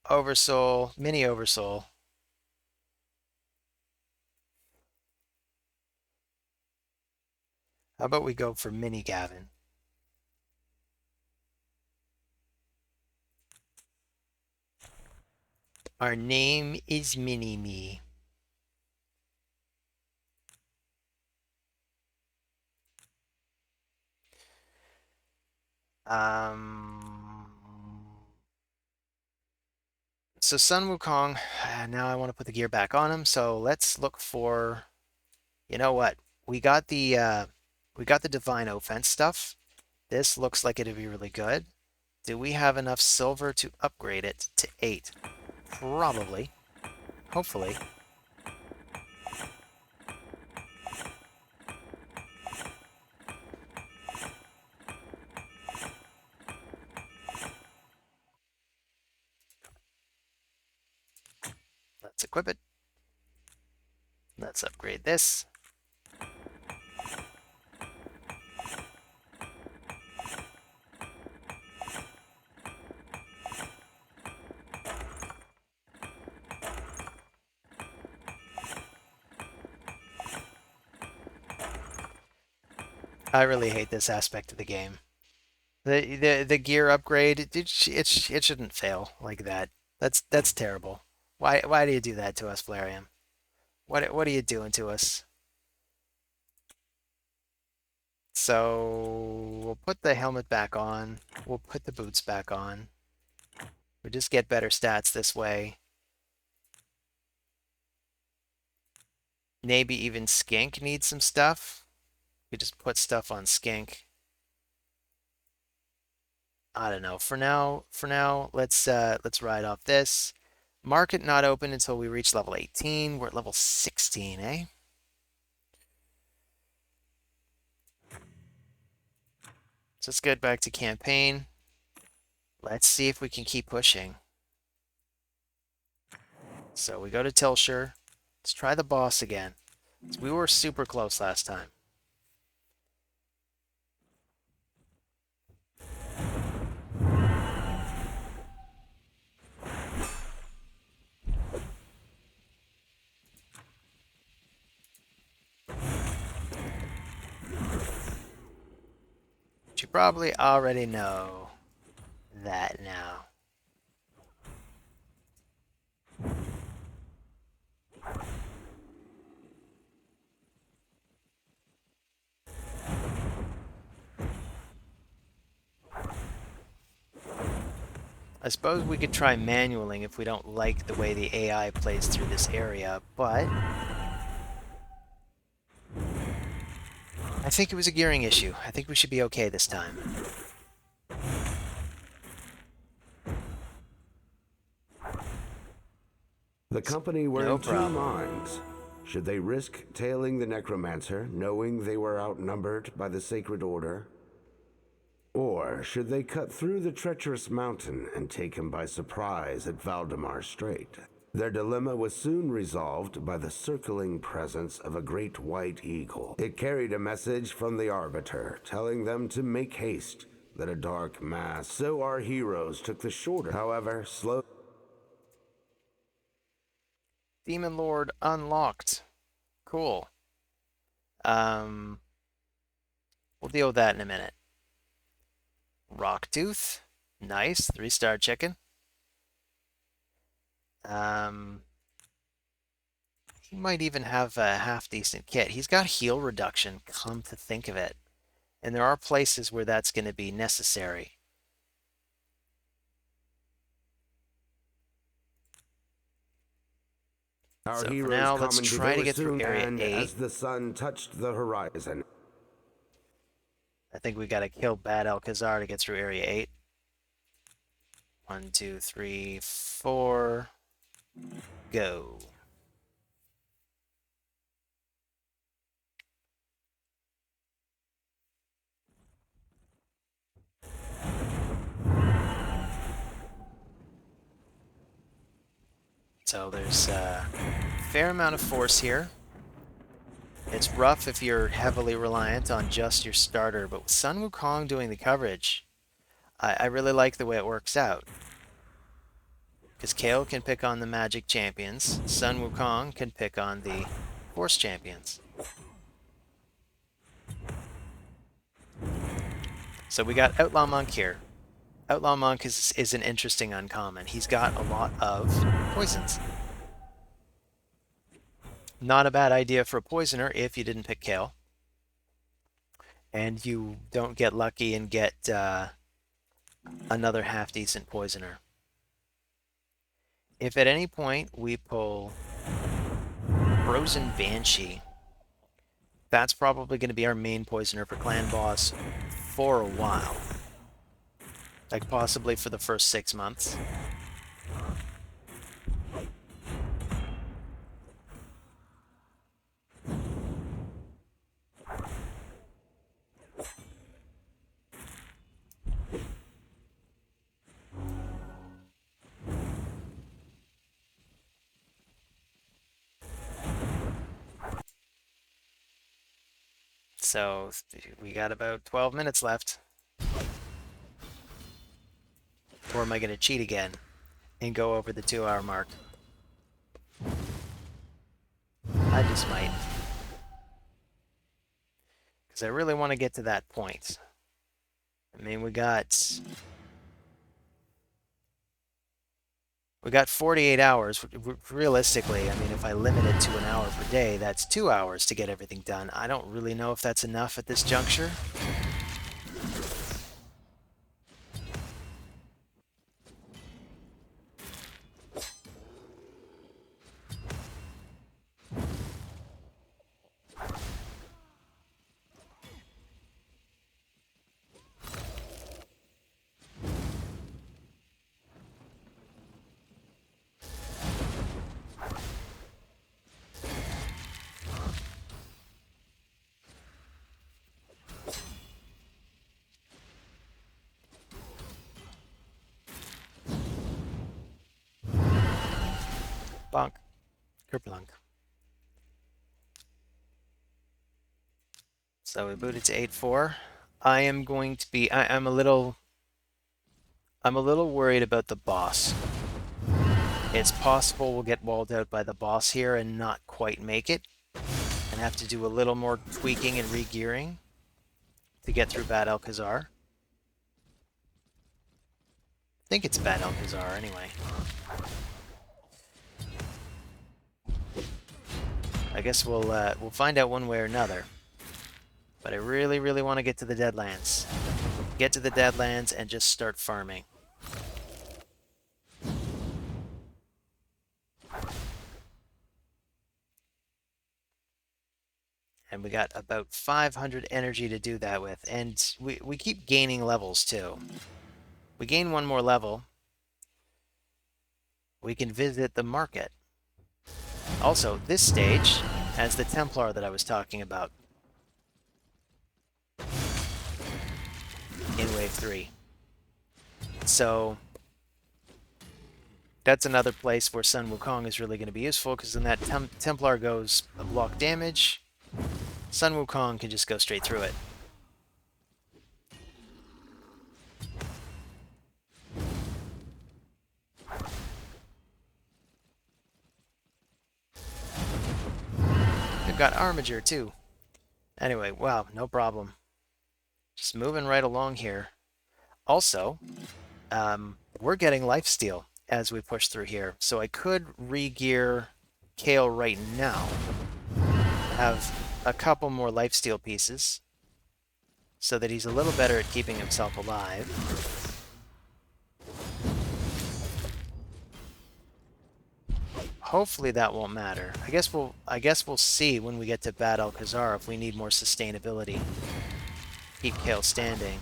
A: Oversoul, mini Oversoul. How about we go for mini Gavin? Our name is Mini Me. So Sun Wukong, now I want to put the gear back on him. So let's look for, you know what? We got the divine offense stuff. This looks like it'd be really good. Do we have enough silver to upgrade it to 8? Probably. Hopefully. Let's equip it. Let's upgrade this. I really hate this aspect of the game. The gear upgrade, it shouldn't fail like that. That's terrible. Why do you do that to us, Flareon? What are you doing to us? So we'll put the helmet back on. We'll put the boots back on. We just get better stats this way. Maybe even Skink needs some stuff. We just put stuff on Skink. I don't know. For now, let's ride off this. Market not open until we reach level 18. We're at level 16, eh? So let's get back to campaign. Let's see if we can keep pushing. So we go to Tilshire. Let's try the boss again. We were super close last time. But you probably already know that now. I suppose we could try manualing if we don't like the way the AI plays through this area, but I think it was a gearing issue. I think we should be okay this time.
G: The company were
A: No
G: in two
A: problem.
G: minds. Should they risk tailing the necromancer, knowing they were outnumbered by the Sacred Order? Or should they cut through the treacherous mountain and take him by surprise at Valdemar Strait? Their dilemma was soon resolved by the circling presence of a great white eagle. It carried a message from the Arbiter, telling them to make haste, that a dark mass. So our heroes took the shorter, however, slow.
A: Demon Lord unlocked. Cool. We'll deal with that in a minute. Rocktooth. Nice. 3-star chicken. He might even have a half-decent kit. He's got heal reduction, come to think of it. And there are places where that's going to be necessary.
G: Our
A: So for
G: heroes
A: now, let's
G: commented
A: try
G: they
A: to
G: would
A: get through
G: soon
A: Area
G: end
A: 8.
G: as the sun touched the horizon.
A: I think we got to kill Bad Alcazar to get through Area 8. 1, 2, 3, 4. Go. So there's a fair amount of force here. It's rough if you're heavily reliant on just your starter, but with Sun Wukong doing the coverage, I really like the way it works out. Because Kale can pick on the magic champions, Sun Wukong can pick on the force champions. So we got Outlaw Monk here. Outlaw Monk is an interesting uncommon. He's got a lot of poisons. Not a bad idea for a poisoner if you didn't pick Kale. And you don't get lucky and get another half-decent poisoner. If at any point we pull Frozen Banshee, that's probably going to be our main poisoner for Clan Boss for a while. Like possibly for the first 6 months. So we got about 12 minutes left. Or am I going to cheat again and go over the 2-hour mark? I just might. Because I really want to get to that point. I mean, we got 48 hours. Realistically, I mean, if I limit it to an hour per day, that's 2 hours to get everything done. I don't really know if that's enough at this juncture. Bonk. Kerplunk. So we booted to 8-4. I am going to be... I'm a little worried about the boss. It's possible we'll get walled out by the boss here and not quite make it. And have to do a little more tweaking and re-gearing to get through Bad Alcazar. I think it's Bad Alcazar anyway. I guess we'll find out one way or another. But I really, really want to get to the Deadlands. Get to the Deadlands and just start farming. And we got about 500 energy to do that with. And we keep gaining levels too. We gain one more level, we can visit the market. Also, this stage has the Templar that I was talking about in Wave 3. So that's another place where Sun Wukong is really going to be useful, because then that Templar goes a block damage. Sun Wukong can just go straight through it. They've got Armiger too. Anyway, wow, no problem. Just moving right along here. Also, we're getting lifesteal as we push through here. So I could re-gear Kale right now. Have a couple more lifesteal pieces so that he's a little better at keeping himself alive. Hopefully that won't matter. I guess we'll see when we get to Bad Alcazar if we need more sustainability. Keep Kale standing.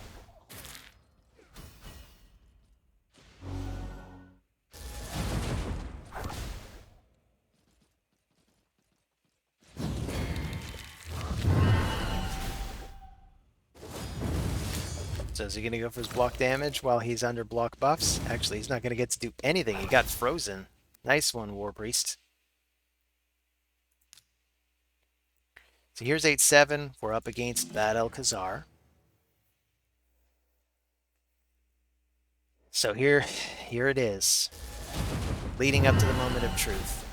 A: So is he going to go for his block damage while he's under block buffs? Actually, he's not going to get to do anything. He got frozen. Nice one, War Priest. So here's 8-7. We're up against Bad Alcazar. So here it is. Leading up to the moment of truth.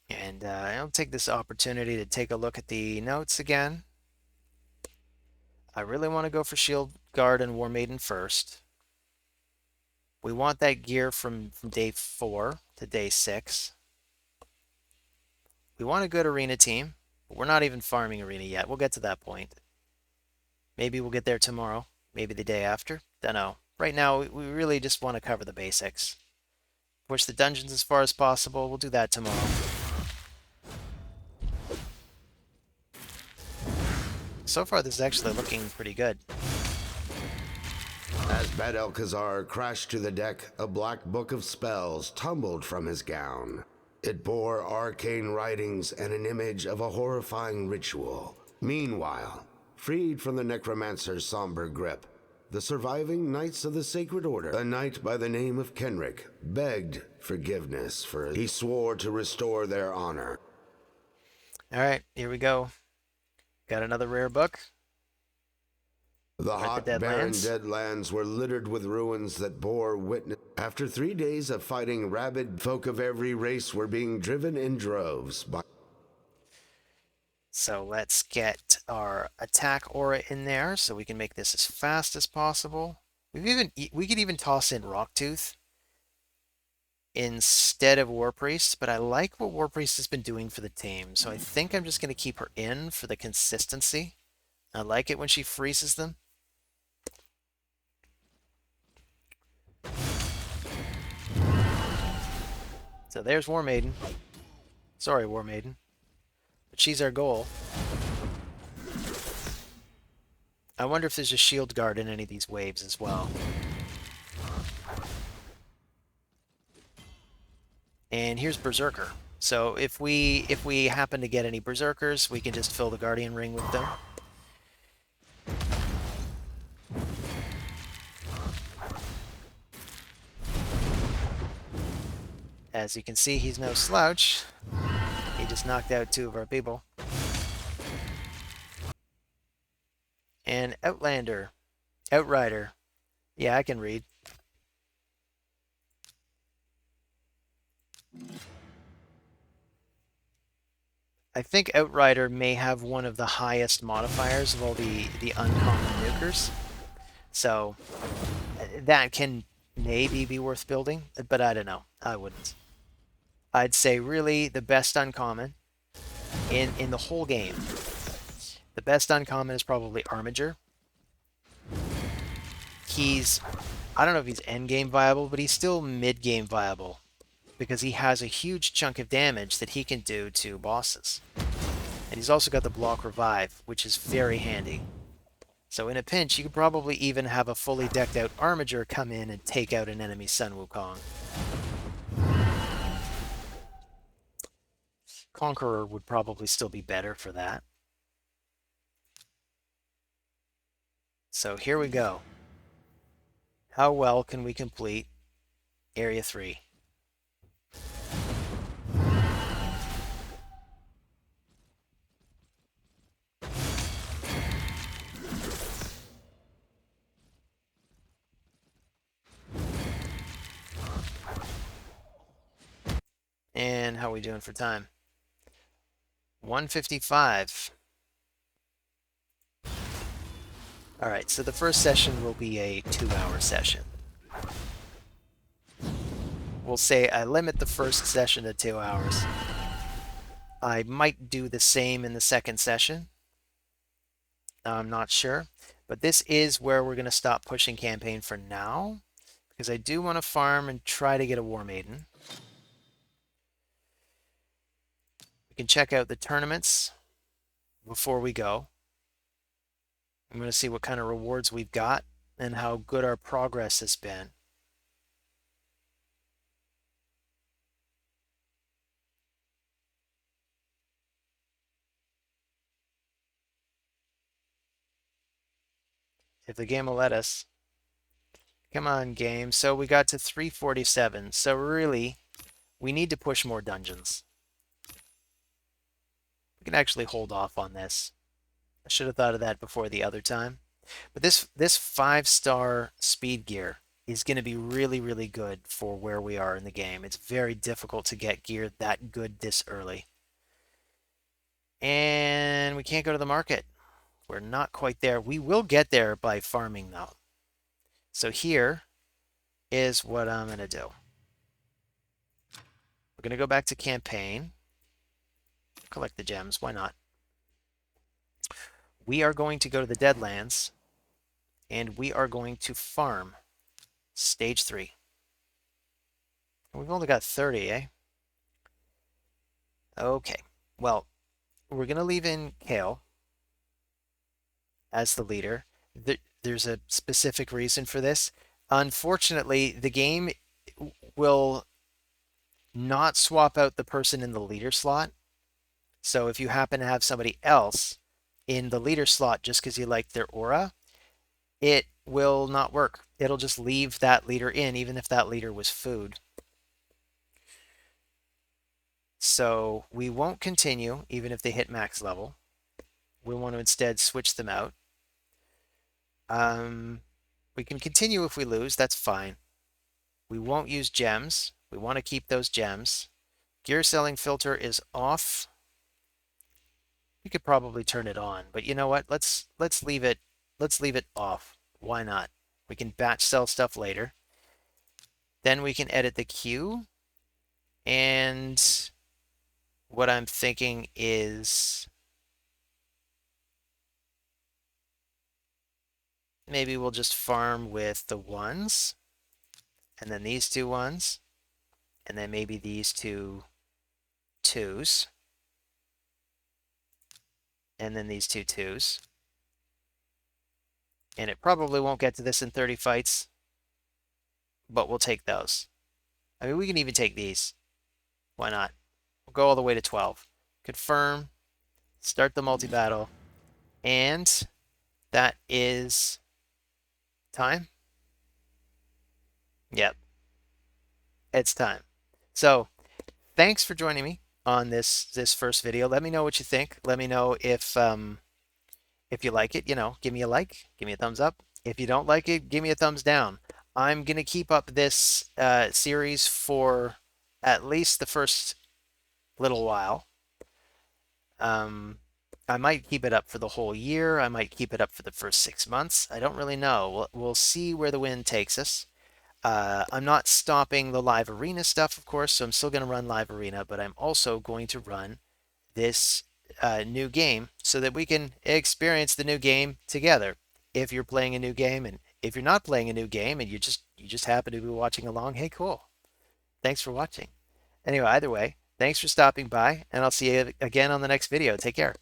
A: And I'll take this opportunity to take a look at the notes again. I really want to go for Shield Guard and War Maiden first. We want that gear from day 4 to day 6. We want a good arena team, but we're not even farming arena yet. We'll get to that point. Maybe we'll get there tomorrow. Maybe the day after. Don't know. Right now, we really just want to cover the basics. Push the dungeons as far as possible. We'll do that tomorrow. So far, this is actually looking pretty good.
G: As Bad Alcazar crashed to the deck, a black book of spells tumbled from his gown. It bore arcane writings and an image of a horrifying ritual. Meanwhile, freed from the necromancer's somber grip, the surviving Knights of the Sacred Order, a knight by the name of Kenrick, begged forgiveness for he swore to restore their honor.
A: Alright, here we go. Got another rare book.
G: The hot, barren Deadlands were littered with ruins that bore witness. After 3 days of fighting, rabid folk of every race were being driven in droves by...
A: So let's get our attack aura in there so we can make this as fast as possible. We could even toss in Rocktooth instead of War Priest, but I like what War Priest has been doing for the team, so I think I'm just going to keep her in for the consistency. I like it when she freezes them. So there's War Maiden. Sorry, War Maiden. But she's our goal. I wonder if there's a shield guard in any of these waves as well. And here's Berserker. So if we happen to get any Berserkers, we can just fill the Guardian Ring with them. As you can see, he's no slouch. He just knocked out 2 of our people. And Outlander. Outrider. Yeah, I can read. I think Outrider may have one of the highest modifiers of all the uncommon nukers. So that can maybe be worth building, but I don't know. I wouldn't. I'd say really the best uncommon in the whole game. The best uncommon is probably Armiger. I don't know if he's endgame viable, but he's still mid-game viable. because he has a huge chunk of damage that he can do to bosses. And he's also got the block revive, which is very handy. So in a pinch, you could probably even have a fully decked out Armiger come in and take out an enemy Sun Wukong. Conqueror would probably still be better for that. So here we go. How well can we complete Area 3? And how are we doing for time? 1:55. Alright, so the first session will be a 2-hour session. We'll say I limit the first session to 2 hours. I might do the same in the second session. I'm not sure. But this is where we're going to stop pushing campaign for now, because I do want to farm and try to get a War Maiden. We can check out the tournaments before we go. I'm going to see what kind of rewards we've got and how good our progress has been. If the game will let us. Come on, game. So we got to 347. So really, we need to push more dungeons. We can actually hold off on this. I should have thought of that before the other time. But this 5-star speed gear is going to be really, really good for where we are in the game. It's very difficult to get gear that good this early. And we can't go to the market. We're not quite there. We will get there by farming, though. So here is what I'm going to do. We're going to go back to campaign. Collect the gems. Why not? We are going to go to the Deadlands, and we are going to farm stage 3. We've only got 30, eh? Okay. Well, we're going to leave in Kale as the leader. There's a specific reason for this. Unfortunately, the game will not swap out the person in the leader slot. So if you happen to have somebody else in the leader slot just because you like their aura, it will not work. It'll just leave that leader in, even if that leader was food. So we won't continue, even if they hit max level. We want to instead switch them out. We can continue if we lose, that's fine. We won't use gems. We want to keep those gems. Gear selling filter is off. We could probably turn it on, but you know what? Let's leave it off. Why not? We can batch sell stuff later. Then we can edit the queue. And what I'm thinking is maybe we'll just farm with the 1s, and then these 2 1s, and then maybe these 2 2s, and then these 2 2s. And it probably won't get to this in 30 fights, but we'll take those. I mean, we can even take these. Why not? We'll go all the way to 12. Confirm, start the multi-battle, and that is time. Yep, it's time. So thanks for joining me on this first video. Let me know what you think. Let me know if you like it. You know, give me a like, give me a thumbs up. If you don't like it, give me a thumbs down. I'm gonna keep up this series for at least the first little while. I might keep it up for the whole year. I might keep it up for the first 6 months. I don't really know. We'll see where the wind takes us. I'm not stopping the live arena stuff, of course, so I'm still going to run live arena, but I'm also going to run this new game so that we can experience the new game together. If you're playing a new game, and if you're not playing a new game and you just happen to be watching along, hey, cool. Thanks for watching. Anyway, either way, thanks for stopping by, and I'll see you again on the next video. Take care.